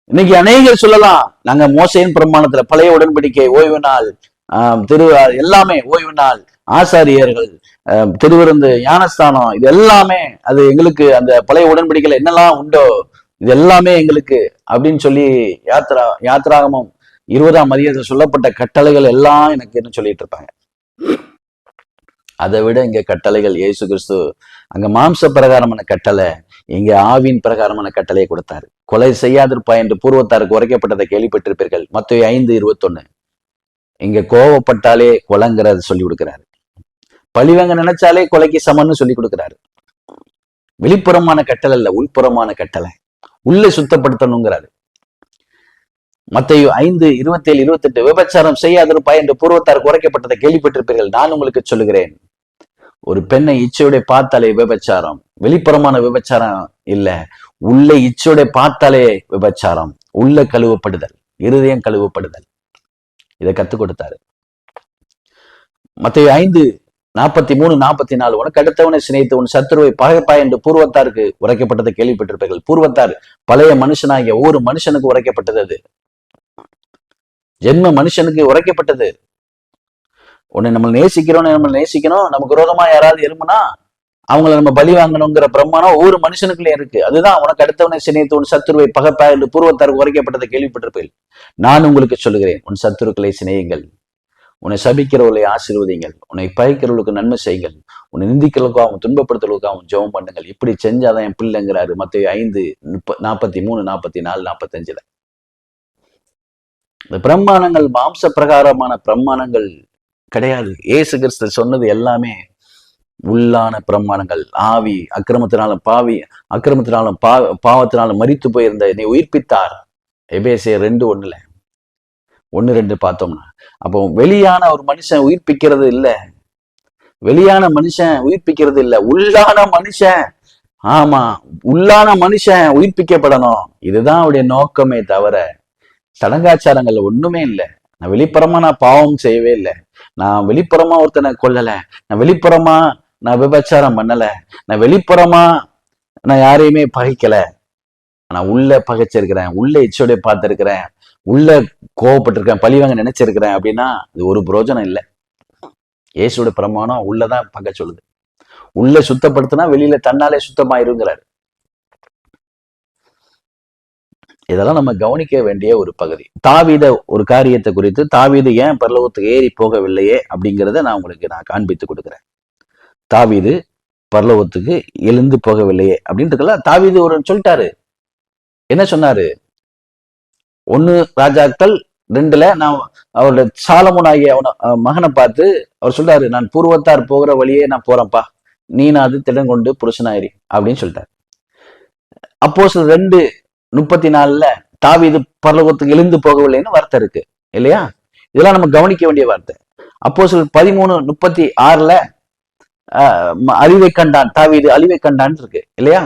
இன்னைக்கு அநேகர் சொல்லலாம், நாங்க மோசையின் பிரமாணத்துல, பழைய உடன்படிக்கை, ஓய்வு நாள், எல்லாமே ஓய்வு நாள், ஆசாரியர்கள், திருவிருந்து, ஞானஸ்தானம், இது எல்லாமே அது எங்களுக்கு அந்த பழைய உடன்படிக்கையில என்னெல்லாம் உண்டோ இது எல்லாமே எங்களுக்கு அப்படின்னு சொல்லி யாத்திராகமம் 20ஆம் அதிகாரத்தில் சொல்லப்பட்ட கட்டளைகள் எல்லாம் எனக்கு என்ன சொல்லிட்டு இருப்பாங்க. அதை விட இங்க கட்டளைகள், இயேசு கிறிஸ்து அங்க மாம்ச பிரகாரமான கட்டளை, இங்க ஆவின் பிரகாரமான கட்டளையை கொடுத்தாரு. கொலை செய்யாதிருப்பா என்று பூர்வத்தாருக்கு உரைக்கப்பட்டதை கேள்விப்பட்டிருப்பீர்கள். மத்தேயு 5:21. இங்க கோவப்பட்டாலே கொலைங்கிறத சொல்லி கொடுக்கிறாரு. பழிவாங்க நினைச்சாலே கொலைக்கு சமன்னு சொல்லி கொடுக்கிறாரு. வெளிப்புறமான கட்டளை இல்ல, உள்புறமான கட்டளை. உள்ளே சுத்தப்படுத்தணுங்கிறாரு. மத்தேயு 5:27, 28 விபச்சாரம் செய்யாதிருப்பா என்று பூர்வத்தாருக்கு உரைக்கப்பட்டதை கேள்விப்பட்டிருப்பீர்கள். நான் உங்களுக்கு சொல்லுகிறேன், ஒரு பெண்ணை இச்சையோட பார்த்தாலே விபச்சாரம். வெளிப்புறமான விபச்சாரம் இல்ல, உள்ளே இச்சையோட பார்த்தாலே விபச்சாரம். உள்ள கழுவப்படுதல், இருதயம் கழுவப்படுதல். இதை கத்துக் கொடுத்தாரு. மத்தேயு 5:43, 44 உனக்கு அடுத்தவனை சினைத்து உன் சத்துருவை பகைப்பாய் என்று பூர்வத்தாருக்கு உரைக்கப்பட்டதை கேள்விப்பட்டிருப்பீர்கள். பூர்வத்தார் பழைய மனுஷனாகிய ஒவ்வொரு மனுஷனுக்கு உரைக்கப்பட்டது. அது ஜென்ம மனுஷனுக்கு உரைக்கப்பட்டது. உன்னை நம்ம நேசிக்கிறோம், நமக்கு விரோதமா யாராவது இருமுனா அவங்கள நம்ம பலி வாங்கணுங்கிற பிரமாணம் ஒவ்வொரு மனுஷனுக்குள்ளே இருக்கு. அதுதான் உனக்கு அடுத்தவனை சினைத்து உன் சத்துருவை பகைப்பாய் என்று பூர்வத்தாருக்கு உரைக்கப்பட்டதை கேள்விப்பட்டிருப்பீர்கள். நான் உங்களுக்கு சொல்லுகிறேன், உன் சத்துருக்களை சினையுங்கள், உன்னை சபிக்கிறவர்களை ஆசீர்வதிங்கள், உன்னை பகைக்கிறவர்களுக்கு நன்மை செய்யுங்கள், உன்னை நிந்திக்கிறவர்களுக்காகவும் துன்பப்படுத்துவதற்காகவும் ஜெபம் பண்ணுங்கள். இப்படி செஞ்சாதான் என் பிள்ளைங்கிறாரு. மத்தேயு 5:43, 44, 45. இந்த பிரமாணங்கள் மாம்ச பிரகாரமான பிரமாணங்கள் கிடையாது. இயேசு கிறிஸ்து சொன்னது எல்லாமே உள்ளான பிரமாணங்கள். ஆவி அக்கிரமத்தினாலும் பாவத்தினாலும் மரித்து போயிருந்த என்னை உயிர்ப்பித்தார். எபேசியர் 2:1 1-2 பார்த்தோம்னா, அப்போ வெளியான ஒரு மனுஷன் உயிர்ப்பிக்கிறது இல்ல, உள்ளான மனுஷன். ஆமா, உள்ளான மனுஷன் உயிர்ப்பிக்கப்படணும். இதுதான் அவருடைய நோக்கமே தவிர சடங்காச்சாரங்கள்ல ஒண்ணுமே இல்லை. நான் வெளிப்புறமா பாவம் செய்யவே இல்லை, நான் வெளிப்புறமா ஒருத்தனை கொல்லல, நான் வெளிப்புறமா நான் விபச்சாரம் பண்ணல, நான் வெளிப்புறமா நான் யாரையுமே பகைக்கல, நான் உள்ள பகைச்சிருக்கிறேன், உள்ள இச்சோடைய பார்த்திருக்கிறேன், உள்ள கோவப்பட்டிருக்கேன், பழிவாங்க நினைச்சிருக்கிறேன் அப்படின்னா அது ஒரு பிரயோஜனம் இல்லை. இயேசுவோட பிரமாணம் உள்ளதான் பகை சொல்லுது. உள்ள சுத்தப்படுத்தினா வெளியில தன்னாலே சுத்தமாயிருங்கிறார். இதெல்லாம் நம்ம கவனிக்க வேண்டிய ஒரு பகுதி. தாவீத ஒரு காரியத்தை குறித்து, தாவீது ஏன் பரலோகத்துக்கு ஏறி போகவில்லையே அப்படிங்கிறத நான் உங்களுக்கு காண்பித்து கொடுக்குறேன். தாவீது பரலோகத்துக்கு எழுந்து போகவில்லையே அப்படின்றதுல தாவீது ஒரு சொல்லிட்டாரு. என்ன சொன்னாரு? 1 ராஜாக்கள் 2ல நான் அவருடைய சாலமோன் ஆகிய மகனை பார்த்து அவர் சொல்றாரு, நான் பூர்வத்தார் போகிற வழியே நான் போறேன்ப்பா, நீ நான் அது திடன் கொண்டு புருஷனாயிரி அப்படின்னு சொல்லிட்டாரு. அப்போஸ்தலர் 2:34 தாவீது பரலோகத்துக்கு எழுந்து போகவில்லைன்னு வார்த்தை இருக்கு இல்லையா? இதெல்லாம் நம்ம கவனிக்க வேண்டிய வார்த்தை. அப்போஸ்தலர் 13:36 அழிவை கண்டான், தாவீது அழிவை கண்டான் இருக்கு இல்லையா?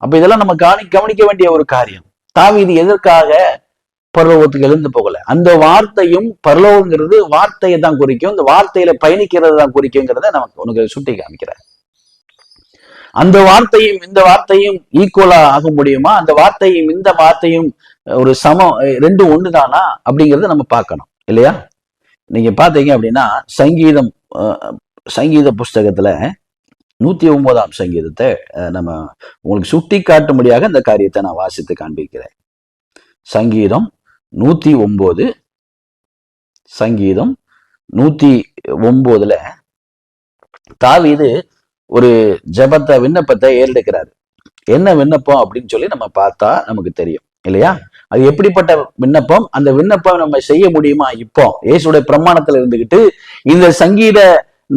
அப்ப இதெல்லாம் நம்ம கவனிக்க வேண்டிய ஒரு காரியம். தாவீது எதற்காக பரலோகத்துக்கு எழுந்து போகல? அந்த வார்த்தையும் பரலோகங்கிறது வார்த்தையை தான் குறிக்கும், இந்த வார்த்தையில பயணிக்கிறது தான் குறிக்குங்கிறத நமக்கு உனக்கு சுட்டி காமிக்கிறேன். அந்த வார்த்தையும் இந்த வார்த்தையும் ஈக்குவலா ஆக முடியுமா? அந்த வார்த்தையும் இந்த வார்த்தையும் ஒரு சமம், ரெண்டும் ஒண்ணுதானா அப்படிங்கறத நம்ம பார்க்கணும் இல்லையா? நீங்க பாத்தீங்க அப்படின்னா சங்கீத புஸ்தகத்துல 109ஆம் சங்கீதத்தை நம்ம உங்களுக்கு சுட்டி காட்டும்படியாக இந்த காரியத்தை நான் வாசித்து காண்பிக்கிறேன். சங்கீதம் 109, சங்கீதம் 109ல தாவீது ஒரு ஜெபத்தை விண்ணப்பத்தை ஏறெடுக்கிறாரு. என்ன விண்ணப்பம் அப்படின்னு சொல்லி நம்ம பார்த்தா நமக்கு தெரியும் இல்லையா? அது எப்படிப்பட்ட விண்ணப்பம்? அந்த விண்ணப்பம் நம்ம செய்ய முடியுமா? இப்போ இயேசுடைய பிரமாணத்துல இருந்துகிட்டு இந்த சங்கீத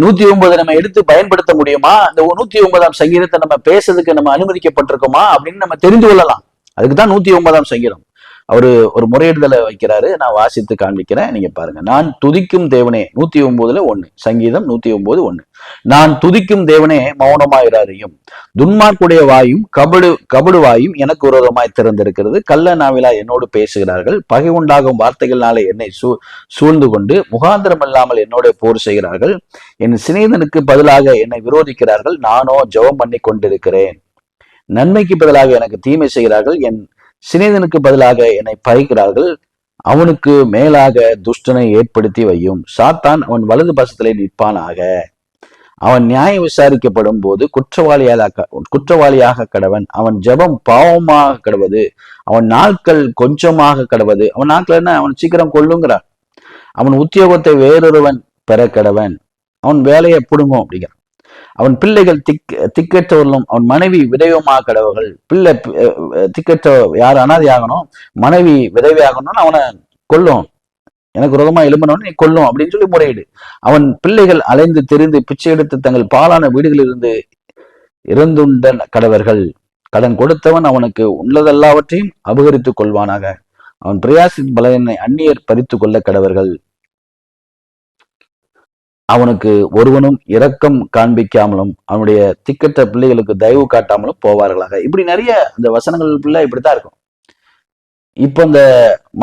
109 நம்ம எடுத்து பயன்படுத்த முடியுமா? இந்த 109ஆம் சங்கீதத்தை நம்ம பேசுறதுக்கு நம்ம அனுமதிக்கப்பட்டிருக்கோமா அப்படின்னு நம்ம தெரிந்து கொள்ளலாம். அதுக்குதான் 109ஆம் சங்கீதம். அவரு ஒரு முறையிடுதலை வைக்கிறாரு. நான் வாசித்து காண்பிக்கிறேன், நீங்க பாருங்க. நான் துதிக்கும் தேவனே, 109ல 1, சங்கீதம் 109:1. நான் துதிக்கும் தேவனே மௌனமாயிராதையும், துன்மார்க்குடைய வாயும் கபடு வாயும் எனக்கு விரோதமாய் திறந்திருக்கிறது. கள்ள நாவிலா என்னோடு பேசுகிறார்கள், பகை உண்டாகும் வார்த்தைகளாலே என்னை சூழ்ந்து கொண்டு முகாந்திரம் இல்லாமல் என்னோட போர் செய்கிறார்கள். என் சிநேகிதனுக்கு பதிலாக என்னை விரோதிக்கிறார்கள், நானோ ஜெபம் பண்ணி கொண்டிருக்கிறேன். நன்மைக்கு பதிலாக எனக்கு தீமை செய்கிறார்கள், என் சிநேகிதனுக்கு பதிலாக என்னை பகைக்கிறார்கள். அவனுக்கு மேலாக துஷ்டனை ஏற்படுத்தி வையும். சாத்தான் அவன் வலது பசத்திலே நிற்பானாக. அவன் நியாயம் விசாரிக்கப்படும் போது குற்றவாளியாக கடவன். அவன் ஜெபம் பாவமாக கடவது. அவன் நாட்கள் கொஞ்சமாக கடவது. அவன் நாட்கள் என்ன? அவன் சீக்கிரம் கொள்ளுங்கிறான். அவன் உத்தியோகத்தை வேறொருவன் பெற கடவன். அவன் வேலையை பிடுங்கும் அப்படிங்கிறான். அவன் பிள்ளைகள் திக்கற்றவர்களும் அவன் மனைவி விதவையமாக கடவர்கள். பிள்ளை திக்கற்ற யார் அனாதை ஆகணும், மனைவி விதவை ஆகணும்னு அவனை கொல்லும், எனக்கு விரோதமா எழும்பணும்னு நீ கொல்லும் அப்படின்னு சொல்லி முறையீடு. அவன் பிள்ளைகள் அலைந்து தெரிந்து பிச்சை எடுத்து தங்கள் பாலான வீடுகளில் இருந்து இறந்துண்ட கடவர்கள். கடன் கொடுத்தவன் அவனுக்கு உள்ளதெல்லாவற்றையும் அபகரித்துக் கொள்வானாக. அவன் பிரயாசின் பலனை அந்நியர் பறித்து கொள்ள கடவர்கள். அவனுக்கு ஒருவனும் இரக்கம் காண்பிக்காமலும் அவனுடைய திக்கற்ற பிள்ளைகளுக்கு தயவு காட்டாமலும் போவார்களாக. இப்படி நிறைய இந்த வசனங்கள் இப்படித்தான் இருக்கும். இப்ப இந்த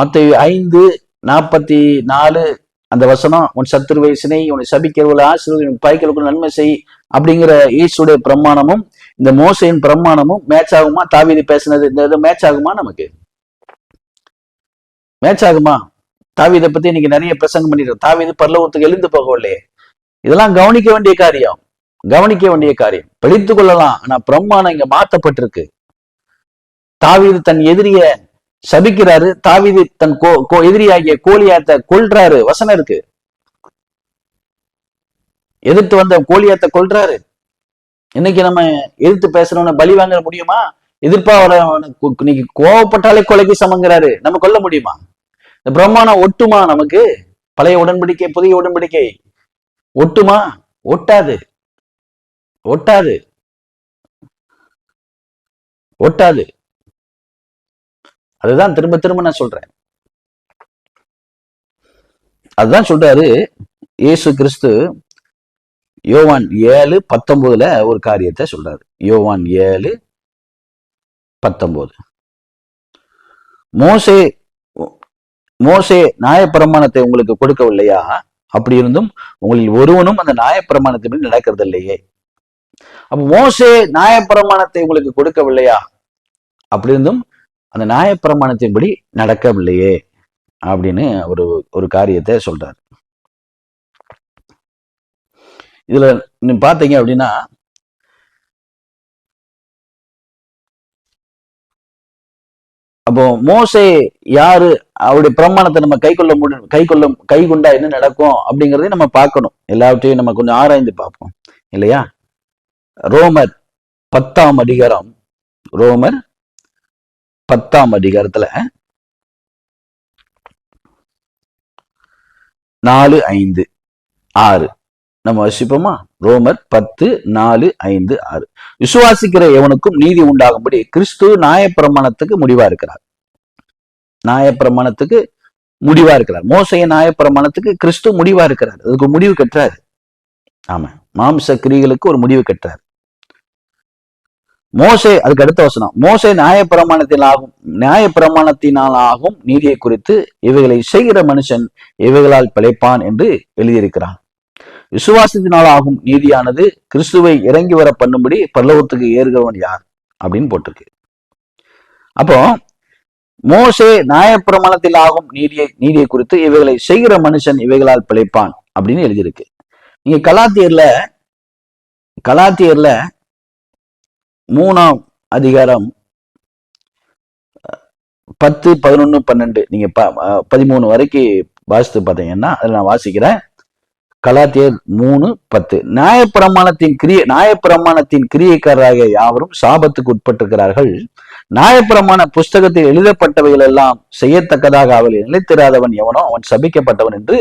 மத்தேயு 5:44 அந்த வசனம், உன் சத்துருவை சினை, உன்னை சபிக்கிறவர்களை ஆசீர்வதி, பகைக்கிறவர்களுக்கு நன்மை செய் அப்படிங்கிற இயேசுடைய பிரமாணமும் இந்த மோசையின் பிரமாணமும் மேட்ச் ஆகுமா? தாவீது பேசினது இந்த இது மேட்ச் ஆகுமா? நமக்கு மேட்ச் ஆகுமா? தாவீதை பத்தி இன்னைக்கு நிறைய பிரசங்கம் பண்ணிட்டு தாவீது பரலோகத்துக்கு எழுந்து போகவில்லையே. இதெல்லாம் கவனிக்க வேண்டிய காரியம். பிடித்து கொள்ளலாம். ஆனா பிரமாணம் இங்க மாற்றப்பட்டிருக்கு. தாவீது தன் எதிரிய சபிக்கிறாரு. தாவீது தன் எதிரியாகிய கோலியாத்தை கொல்றாரு. வசனம் இருக்கு. எதிர்த்து வந்த கோலியாத்தை கொல்றாரு. இன்னைக்கு நம்ம எதிர்த்து பேசுறவன பலி வாங்க முடியுமா? எதிர்ப்பா இன்னைக்கு கோவப்பட்டாலே கொலைக்கு சமங்கிறாரு. நம்ம கொல்ல முடியுமா? இந்த பிரமாணம் ஒட்டுமா? நமக்கு பழைய உடன்படிக்கை புதிய உடன்படிக்கை ஒட்டுமா? ஒட்டாது. அதுதான் திரும்ப திரும்ப நான் சொல்றேன். அதுதான் சொல்றாரு இயேசு கிறிஸ்து யோவான் 7:19 ஒரு காரியத்தை சொல்றாரு. யோவான் 7:19 மோசே நியாயப்பிரமாணத்தை உங்களுக்கு கொடுக்கவில்லையா? அப்படி இருந்தும் உங்களில் ஒருவனும் அந்த நியாயப்பிரமாணத்தின்படி நடக்கிறது இல்லையே. அப்ப மோசே நியாயப்பிரமாணத்தை உங்களுக்கு கொடுக்கவில்லையா? அப்படி இருந்தும் அந்த நியாயப்பிரமாணத்தின்படி நடக்கவில்லையே அப்படின்னு ஒரு காரியத்தை சொல்றாரு. இதுல நீங்க பாத்தீங்க அப்படின்னா அப்போ மோசே யாரு, அவருடைய பிரமாணத்தை நம்ம கை கொண்டா என்ன நடக்கும் அப்படிங்கறதையும் நம்ம பார்க்கணும். எல்லாவற்றையும் நம்ம கொஞ்சம் ஆராய்ந்து பார்ப்போம் இல்லையா? ரோமர் 10ஆம் அதிகாரம், ரோமர் 10ஆம் அதிகாரத்துல 4, 5, 6 நம்ம வசிப்போமா? ரோமர் 10, 4, 5, 6. விசுவாசிக்கிற எவனுக்கும் நீதி உண்டாகும்படி கிறிஸ்து நியாயப்பிரமாணத்துக்கு முடிவா இருக்கிறார். நியாயப்பிரமாணத்துக்கு முடிவா இருக்கிறார். மோசைய நியாயப்பிரமாணத்துக்கு கிறிஸ்து முடிவா இருக்கிறார். அதுக்கு முடிவு கட்டுறாரு. ஆமா, மாம்ச கிரிகளுக்கு ஒரு முடிவு கட்டுறாரு மோசே. அதுக்கு அடுத்த வசனம், மோசே நியாயப்பிரமாணத்தினாலாகும் நீதியை குறித்து இவைகளை செய்கிற மனுஷன் இவைகளால் பிழைப்பான் என்று எழுதியிருக்கிறான். விசுவாசத்தினாலாகும் நீதியானது கிறிஸ்துவை இறங்கி வர பண்ணும்படி பரலோகத்துக்கு ஏறுகிறவன் யார் அப்படின்னு போட்டிருக்கு. அப்போ மோசே நியாயப்பிரமாணத்தில் ஆகும் நீதியை குறித்து இவைகளை செய்கிற மனுஷன் இவைகளால் பிழைப்பான் அப்படின்னு எழுதியிருக்கு. நீங்க கலாத்தியர்ல 3ஆம் அதிகாரம் 10, 11, 12 நீங்க 13 வரைக்கும் வாசித்து பார்த்தீங்கன்னா, அதில் நான் வாசிக்கிறேன். கலாத்தியர் 3:10. நியாயப்பிரமாணத்தின் கிரியைக்காரராக யாவரும் சாபத்துக்கு உட்பட்டிருக்கிறார்கள். நியாயப்பிரமாண புஸ்தகத்தில் எழுதப்பட்டவைகள் எல்லாம் செய்யத்தக்கதாக அவள் நிலைத்திராதவன் எவனோ அவன் சபிக்கப்பட்டவன் என்று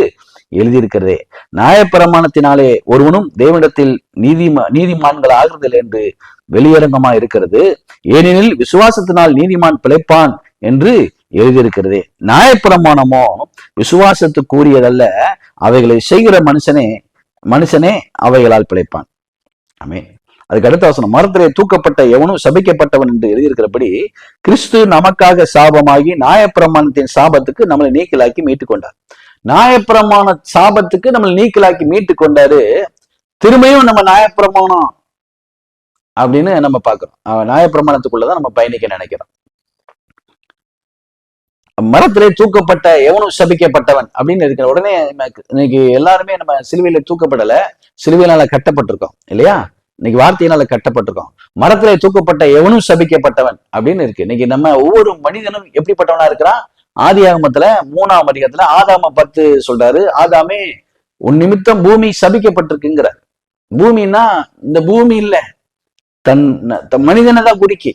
எழுதியிருக்கிறதே. நியாயப்பிரமாணத்தினாலே ஒருவனும் தேவனிடத்தில் நீதிமான்கள் ஆகுறதில்லை என்று வெளியரங்கமா இருக்கிறது. ஏனெனில் விசுவாசத்தினால் நீதிமான் பிழைப்பான் என்று எழுதியிருக்கிறதே. நியாயப்பிரமாணமோ விசுவாசத்துக்குரியதல்ல, அவைகளை செய்கிற மனுஷனே அவைகளால் பிழைப்பான். ஆமென். அதுக்கு அடுத்த வசனம், மரத்திலே தூக்கப்பட்ட எவனும் சபிக்கப்பட்டவன் என்று எழுதியிருக்கிறபடி கிறிஸ்து நமக்காக சாபமாகி நியாயப்பிரமாணத்தின் சாபத்துக்கு நம்மளை நீக்கலாக்கி மீட்டுக் கொண்டார். நியாயப்பிரமாண சாபத்துக்கு நம்மளை நீக்கலாக்கி மீட்டுக் கொண்டாரு. திரும்பியும் நம்ம நியாயப்பிரமாணம் அப்படின்னு நம்ம பார்க்கிறோம். நியாயப்பிரமாணத்துக்குள்ளதான் நம்ம பயணிக்க நினைக்கிறோம். மரத்திலே தூக்கப்பட்ட எவனும் சபிக்கப்பட்டவன் அப்படின்னு இருக்கிற உடனே இன்னைக்கு எல்லாருமே நம்ம சிலுவையில தூக்கப்படல, சிலுவையினால கட்டப்பட்டிருக்கோம் இல்லையா? இன்னைக்கு வார்த்தையினால கட்டப்பட்டிருக்கோம். மரத்திலே தூக்கப்பட்ட எவனும் சபிக்கப்பட்டவன் அப்படின்னு இருக்கு. இன்னைக்கு நம்ம ஒவ்வொரு மனிதனும் எப்படிப்பட்டவனா இருக்கிறான்? ஆதியாகமத்துல 3ஆம் அதிகாரத்துல ஆதாம 10 சொல்றாரு, ஆதாமே உன் நிமித்தம் பூமி சபிக்கப்பட்டிருக்குங்கிறார். பூமின்னா இந்த பூமி இல்ல, தன் மனிதனை தான் குறிக்கி.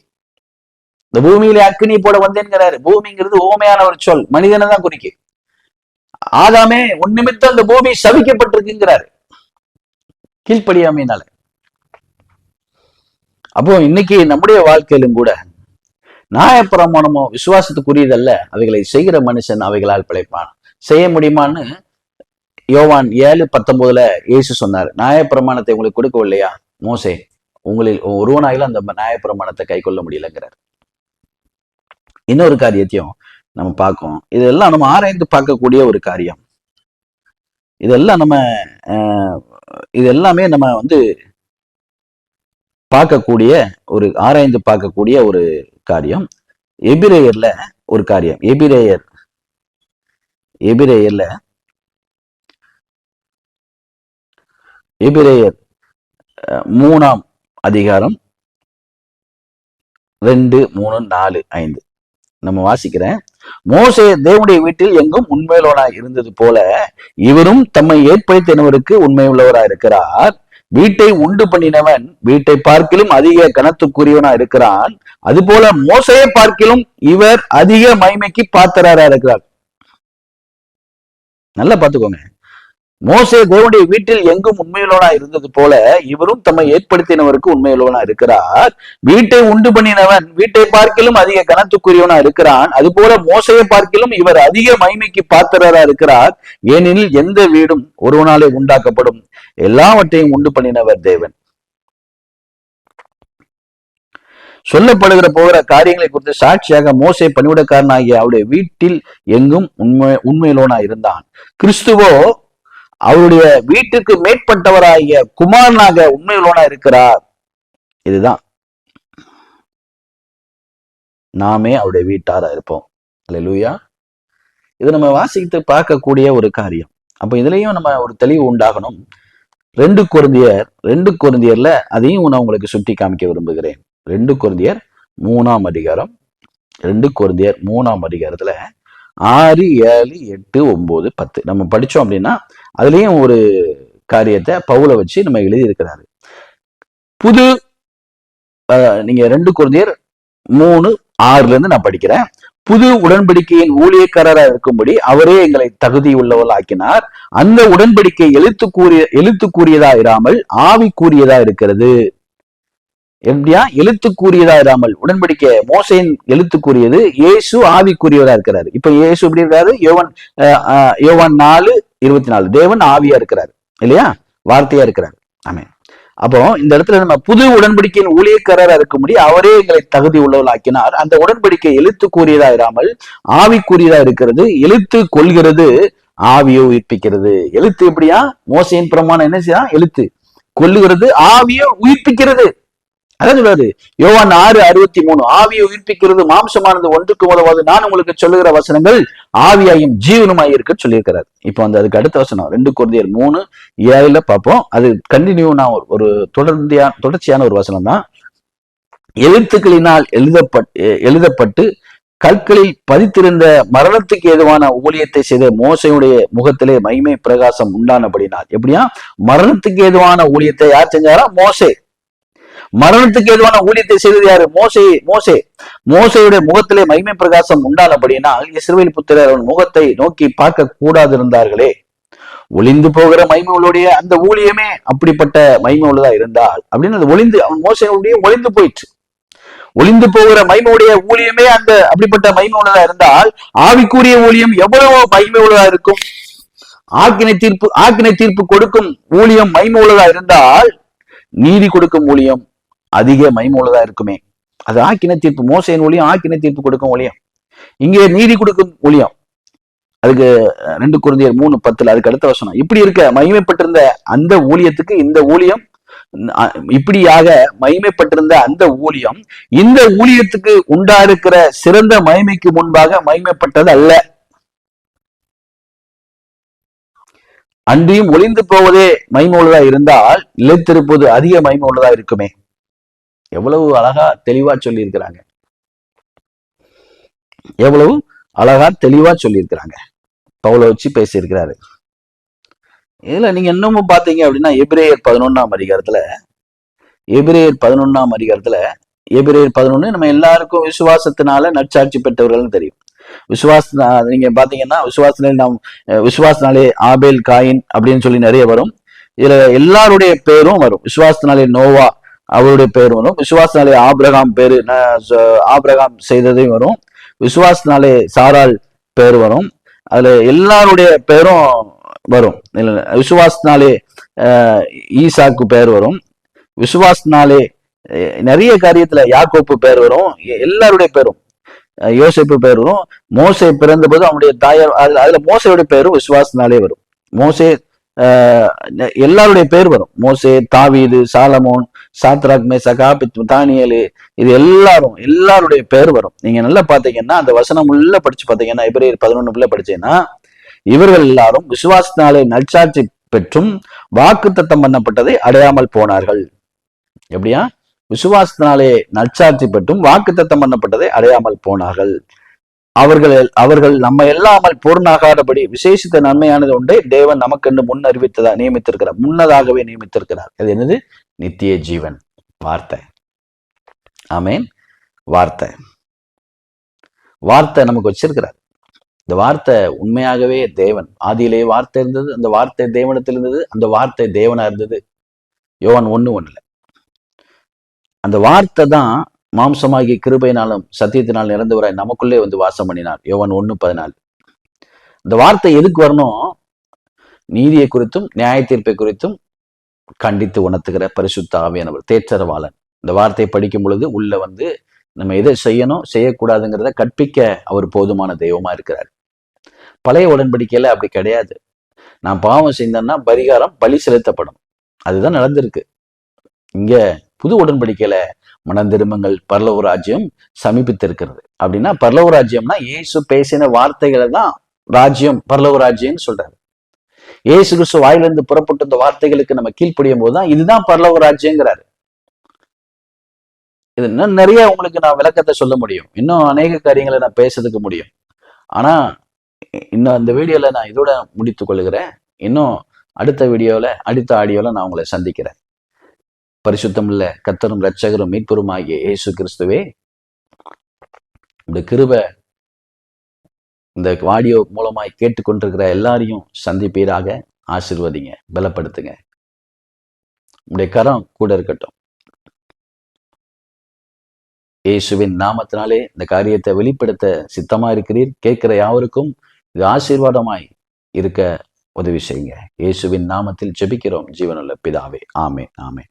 இந்த பூமியில அக்கினி போட வந்தேன்கிறாரு. பூமிங்கிறது ஓமையான ஒரு சொல், மனிதனை தான் குறிக்கி. ஆதாமே உன் நிமித்தம் இந்த பூமி சபிக்கப்பட்டிருக்குங்கிறாரு, கீழ்ப்படியாமையினால. அப்போ இன்னைக்கு நம்முடைய வாழ்க்கையிலும் கூட நியாயப்பிரமாணமோ விசுவாசத்துக்குரியதல்ல, அவைகளை செய்கிற மனுஷன் அவைகளால் பிழைப்பான். செய்ய முடியுமான்னு யோவான் 7:19 இயேசு சொன்னார். நியாயப்பிரமாணத்தை உங்களுக்கு கொடுக்கவில்லையா மோசே? உங்களில் ஒருவனாயிலும் அந்த நியாயப்பிரமாணத்தை கை கொள்ள முடியலங்கிறார். இன்னொரு காரியத்தையும் நம்ம பார்க்கோம். இதெல்லாம் நம்ம ஆராய்ந்து பார்க்கக்கூடிய ஒரு காரியம். இது எல்லாமே நம்ம பார்க்கக்கூடிய ஒரு ஆராய்ந்து பார்க்கக்கூடிய ஒரு காரியம். எபிரேயர்ல ஒரு காரியம். எபிரேயர் 3ஆம் அதிகாரம் 2, 3, 4, 5 நம்ம வாசிக்கிறேன். மோசே தேவனுடைய வீட்டில் எங்கும் உண்மையுள்ளவராய் இருந்தது போல இவரும் தம்மை ஏற்படுத்தினவருக்கு உண்மை உள்ளவராய் இருக்கிறார். வீட்டை உண்டு பண்ணினவன் வீட்டை பார்க்கிலும் அதிக கனத்துக்குரியவனா இருக்கிறான். அதுபோல மோசையை பார்க்கிலும் இவர் அதிக மகிமைக்கு பாத்திரரா இருக்கிறார். நல்லா பார்த்துக்கோங்க. மோசே தேவனுடைய வீட்டில் எங்கும் உண்மையுள்ளவனா இருந்தது போல இவரும் தம்மை ஏற்படுத்தினவருக்கு உண்மையுள்ளவனா இருக்கிறார். வீட்டை உண்டு பண்ணினவன் வீட்டை பார்க்கிலும் அதிக கனத்துக்குரியவனா இருக்கிறான். அதுபோல மோசையை பார்க்கிலும் இவர் அதிக மகிமைக்கு பாத்திரரா இருக்கிறார். ஏனெனில் எந்த வீடும் ஒருவனாலே உண்டாக்கப்படும், எல்லாவற்றையும் உண்டு பண்ணினவர் தேவன். சொல்லப்படுகிற போகிற காரியங்களை குறித்து சாட்சியாக மோசே பணிவிடக்காரனாகிய அவருடைய வீட்டில் எங்கும் உண்மையுள்ளவனா இருந்தான். கிறிஸ்துவோ அவருடைய வீட்டுக்கு மேற்பட்டவராகிய குமாரனாக உண்மையுள்ளவனா இருக்கிறார். இதுதான் நாமே அவருடைய வீட்டாரா இருப்போம். அல்லேலூயா. இது நம்ம வாசித்து பார்க்கக்கூடிய ஒரு காரியம். அப்ப இதுலயும் நம்ம ஒரு தெளிவு உண்டாகணும். 2 கொரிந்தியர்ல அதையும் நான் உங்களுக்கு சுட்டி காமிக்க விரும்புகிறேன். 2 கொரிந்தியர் 3ஆம் அதிகாரம் 2 கொரிந்தியர் 3ஆம் அதிகாரத்துல 6, 7, 8, 9, 10 நம்ம படிச்சோம் அப்படின்னா அதுலயும் ஒரு காரியத்தை பவுலை வச்சு நம்ம எழுதி இருக்கிறாரு. புது நீங்க 2 கொரிந்தியர் 3:6 இருந்து நான் படிக்கிறேன். புது உடன்படிக்கையின் ஊழியக்காரராக இருக்கும்படி அவரே எங்களை தகுதி உள்ளவர்கள் ஆக்கினார். அந்த உடன்படிக்கை எழுத்து கூறியதா இராமல் ஆவி கூறியதா இருக்கிறது. எப்படியா? எழுத்து கூறியதா இராமல். உடன்படிக்கை மோசையின் எழுத்து கூறியது, இயேசு ஆவி கூறியவரா இருக்கிறாரு. இப்ப இயேசு எப்படி இருக்காரு? யோவான் 4:24 தேவன் ஆவியா இருக்கிறாரு இல்லையா, வார்த்தையா இருக்கிறாரு. ஆமென். அப்போ இந்த இடத்துல நம்ம புது உடன்படிக்கையின் ஊழியக்காரரா இருக்கும்படி அவரே எங்களை தகுதி உள்ளவர்கள் ஆக்கினார். அந்த உடன்படிக்கை எழுத்து கூறியதா இராமல் ஆவி கூறியதா இருக்கிறது. எழுத்து கொள்கிறது, ஆவியை உயிர்ப்பிக்கிறது. எழுத்து எப்படியா? மோசையின் பிரமாணம் என்ன செய்யா? எழுத்து கொல்லுகிறது, ஆவியை உயிர்ப்பிக்கிறது. அதான் சொல்றாரு யோவான் 6:63 ஆவியை உயிர்ப்பிக்கிறது, மாம்சமானது ஒன்றுக்கு உதவாது, நான் உங்களுக்கு சொல்லுகிற வசனங்கள் ஆவியாயும் ஜீவனுமாய் இருக்க சொல்லியிருக்கிறார். இப்போ அந்த அதுக்கு அடுத்த வசனம் 2 கொரிந்தியர் 3:7 பார்ப்போம். அது கண்டினியூ நான் ஒரு தொடர்ச்சியான ஒரு வசனம் தான். எழுத்துக்களினால் எழுதப்பட்டு கற்களில் பதித்திருந்த மரணத்துக்கு ஏதுவான ஊழியத்தை செய்த மோசையுடைய முகத்திலே மகிமை பிரகாசம் உண்டானபடினால். எப்படியா? மரணத்துக்கு ஏதுவான ஊழியத்தை யார் செஞ்சாரா? மோசே. மரணத்துக்கு ஏதுவான ஊழியத்தை செய்தது யாரு? மோசையுடைய முகத்திலே மகிமை பிரகாசம் உண்டானபடியினால் இஸ்ரவேல் புத்திரர் அவன் முகத்தை நோக்கி பார்க்க கூடாது இருந்தார்களே. ஒளிந்து போகிற மகிமை உள்ளுடைய அந்த ஊழியமே அப்படிப்பட்ட மகிமை உள்ளதா இருந்தால் அப்படின்னு அது அவன் மோசையுடைய ஒளிந்து போயிற்று. ஒளிந்து போகிற மகிமையுடைய ஊழியமே அந்த அப்படிப்பட்ட மகிமை உள்ளதா இருந்தால் ஆவிக்குரிய ஊழியம் எவ்வளவோ மகிமை உள்ளதா இருக்கும். ஆக்கினை தீர்ப்பு கொடுக்கும் ஊழியம் மகிமை உள்ளதா இருந்தால் நீதி கொடுக்கும் ஊழியம் அதிக மகிமை உள்ளதா இருக்குமே. அது ஆக்கினை தீர்ப்பு. மோசையின் ஊழியம் ஆக்கினை தீர்ப்பு கொடுக்கும் ஊழியம். இங்கே நீதி கொடுக்கும் ஊழியம். அதுக்கு 2 கொரிந்தியர் 3:10 அதுக்கு அடுத்த வசனம். இப்படி இருக்க மகிமைப்பட்டிருந்த அந்த ஊழியத்துக்கு இந்த ஊழியம், இப்படியாக மகிமைப்பட்டிருந்த அந்த ஊழியம் இந்த ஊழியத்துக்கு உண்டா இருக்கிற சிறந்த மகிமைக்கு முன்பாக மகிமைப்பட்டது அல்ல. அன்றியும் ஒளிந்து போவதே மகிமை உள்ளதா இருந்தால் நிலைத்திருப்பது அதிக மகிமை உள்ளதா இருக்குமே. எவ்வளவு அழகா தெளிவா சொல்லி இருக்கிறாங்க. எவ்வளவு அழகா தெளிவா சொல்லி இருக்கிறாங்க. பவுலை வச்சு பேசியிருக்கிறாரு. இதுல நீங்க இன்னமும் பாத்தீங்க அப்படின்னா எபிரேயர் 11ஆம் அதிகாரத்துல எபிரேயர் 11 நம்ம எல்லாருக்கும் விசுவாசத்தினால நற்சாட்சி பெற்றவர்கள் தெரியும். நீங்க பாத்தீங்கன்னா விசுவாசனாலே ஆபேல், காயின் அப்படின்னு சொல்லி நிறைய வரும். இதுல எல்லாருடைய பேரும் வரும். விசுவாசத்தினாலே நோவா அவருடைய பேர் வரும். விசுவாசனாலே ஆபிரகாம் பேரு ஆபிரகாம் செய்ததையும் வரும். விசுவாசனாலே சாராள் பேர் வரும். அதுல எல்லாருடைய பேரும் வரும். விசுவாசனாலே ஈசாக்கு பேர் வரும். விசுவாசனாலே நிறைய காரியத்துல யாக்கோப்பு பேர் வரும். எல்லாருடைய பேரும், யோசேப்பு பேர் வரும். மோசே பிறந்த போது அவனுடைய தாயார், அதுல மோசையுடைய பேரும் விசுவாசனாலே வரும். மோசே எல்லாருடைய பேர் வரும். மோசே, தாவீது, சாலமோன், சாத்ராக், மேசகா, தானியேலு, இது எல்லாருடைய பேர் வரும். நீங்க நல்லா பாத்தீங்கன்னா அந்த வசனம் உள்ள படிச்சு பாத்தீங்கன்னா எபிரேயர் 11 படிச்சீங்கன்னா இவர்கள் எல்லாரும் விசுவாசத்தினாலே நற்சாட்சி பெற்றும் வாக்குத்தத்தம் பண்ணப்பட்டதை அடையாமல் போனார்கள். எப்படியா? விசுவாசத்தினாலே நற்சாட்சி பெற்றும் வாக்குத்தத்தம் பண்ணப்பட்டதை அடையாமல் போனார்கள். அவர்கள் நம்ம எல்லாமல் பூர்ணாகாதபடி விசேஷித்த நன்மையானது ஒன்றை தேவன் நமக்கென்று முன்னதாகவே நியமித்திருக்கிறார். அது என்னது? நித்திய ஜீவன். வார்த்தை. ஆமேன். வார்த்தை நமக்கு வச்சிருக்கிறார். இந்த வார்த்தை உண்மையாகவே தேவன். ஆதியிலே வார்த்தை இருந்தது, அந்த வார்த்தை தேவனத்தில் இருந்தது, அந்த வார்த்தை தேவனா இருந்தது. யோவான் 1:1 அந்த வார்த்தை தான் மாம்சமாகி கிருபையினாலும் சத்தியத்தினால் நிறந்தவராய் நமக்குள்ளே வந்து வாசம் பண்ணினார். யோவான் 1:14 இந்த வார்த்தை எதுக்கு வரணும்? நீதியை குறித்தும் நியாய தீர்ப்பை குறித்தும் கண்டித்து உணர்த்துகிற பரிசுத்த ஆவியானவர், தேற்றரவாளன். இந்த வார்த்தையை படிக்கும் பொழுது உள்ள வந்து நம்ம எதை செய்யணும் செய்யக்கூடாதுங்கிறத கற்பிக்க அவர் போதுமான தெய்வமா இருக்கிறார். பழைய உடன்படிக்கையில அப்படி கிடையாது. நான் பாவம் செய்தேன்னா பரிகாரம் பலி செலுத்தப்படும். அதுதான் நடந்திருக்கு. இங்க புது உடன்படிக்கையில மனம் திரும்புங்கள், பரலோக ராஜ்யம் சமீபித்திருக்கிறது. அப்படின்னா பரலோக ராஜ்யம்னா இயேசு பேசின வார்த்தைகளை தான் ராஜ்யம், பரலோக ராஜ்யம்னு சொல்றாரு. இயேசு கிறிஸ்து வாயிலிருந்து புறப்பட்ட இந்த வார்த்தைகளுக்கு நம்ம கீழ்ப்படியும் போதுதான் இதுதான் பரலோக ராஜ்யங்கிறாரு. இது இன்னும் நிறைய உங்களுக்கு நான் விளக்கத்தை சொல்ல முடியும். இன்னும் அநேக காரியங்களை நான் பேசுறதுக்கு முடியும். ஆனா இன்னும் அந்த வீடியோல நான் இதோட முடித்துக் கொள்கிறேன். இன்னும் அடுத்த வீடியோல, அடுத்த ஆடியோல நான் உங்களை சந்திக்கிறேன். பரிசுத்தமுள்ள கர்த்தரும் இரட்சகரும் மீட்பரும் ஆகிய இயேசு கிறிஸ்துவே, இந்த கிருபை இந்த ஆடியோ மூலமாய் கேட்டுக்கொண்டிருக்கிற எல்லாரையும் சந்திப்பீராக. ஆசீர்வதிங்க, பலப்படுத்துங்க. உங்களுடைய கரம் கூட இருக்கட்டும். இயேசுவின் நாமத்தினாலே இந்த காரியத்தை வெளிப்படுத்த சித்தமா இருக்கிறீர். கேட்கிற யாவருக்கும் இது ஆசீர்வாதமாய் இருக்க உதவி செய்யுங்க. இயேசுவின் நாமத்தில் ஜெபிக்கிறோம் ஜீவனுள்ள பிதாவே. ஆமென், ஆமென்.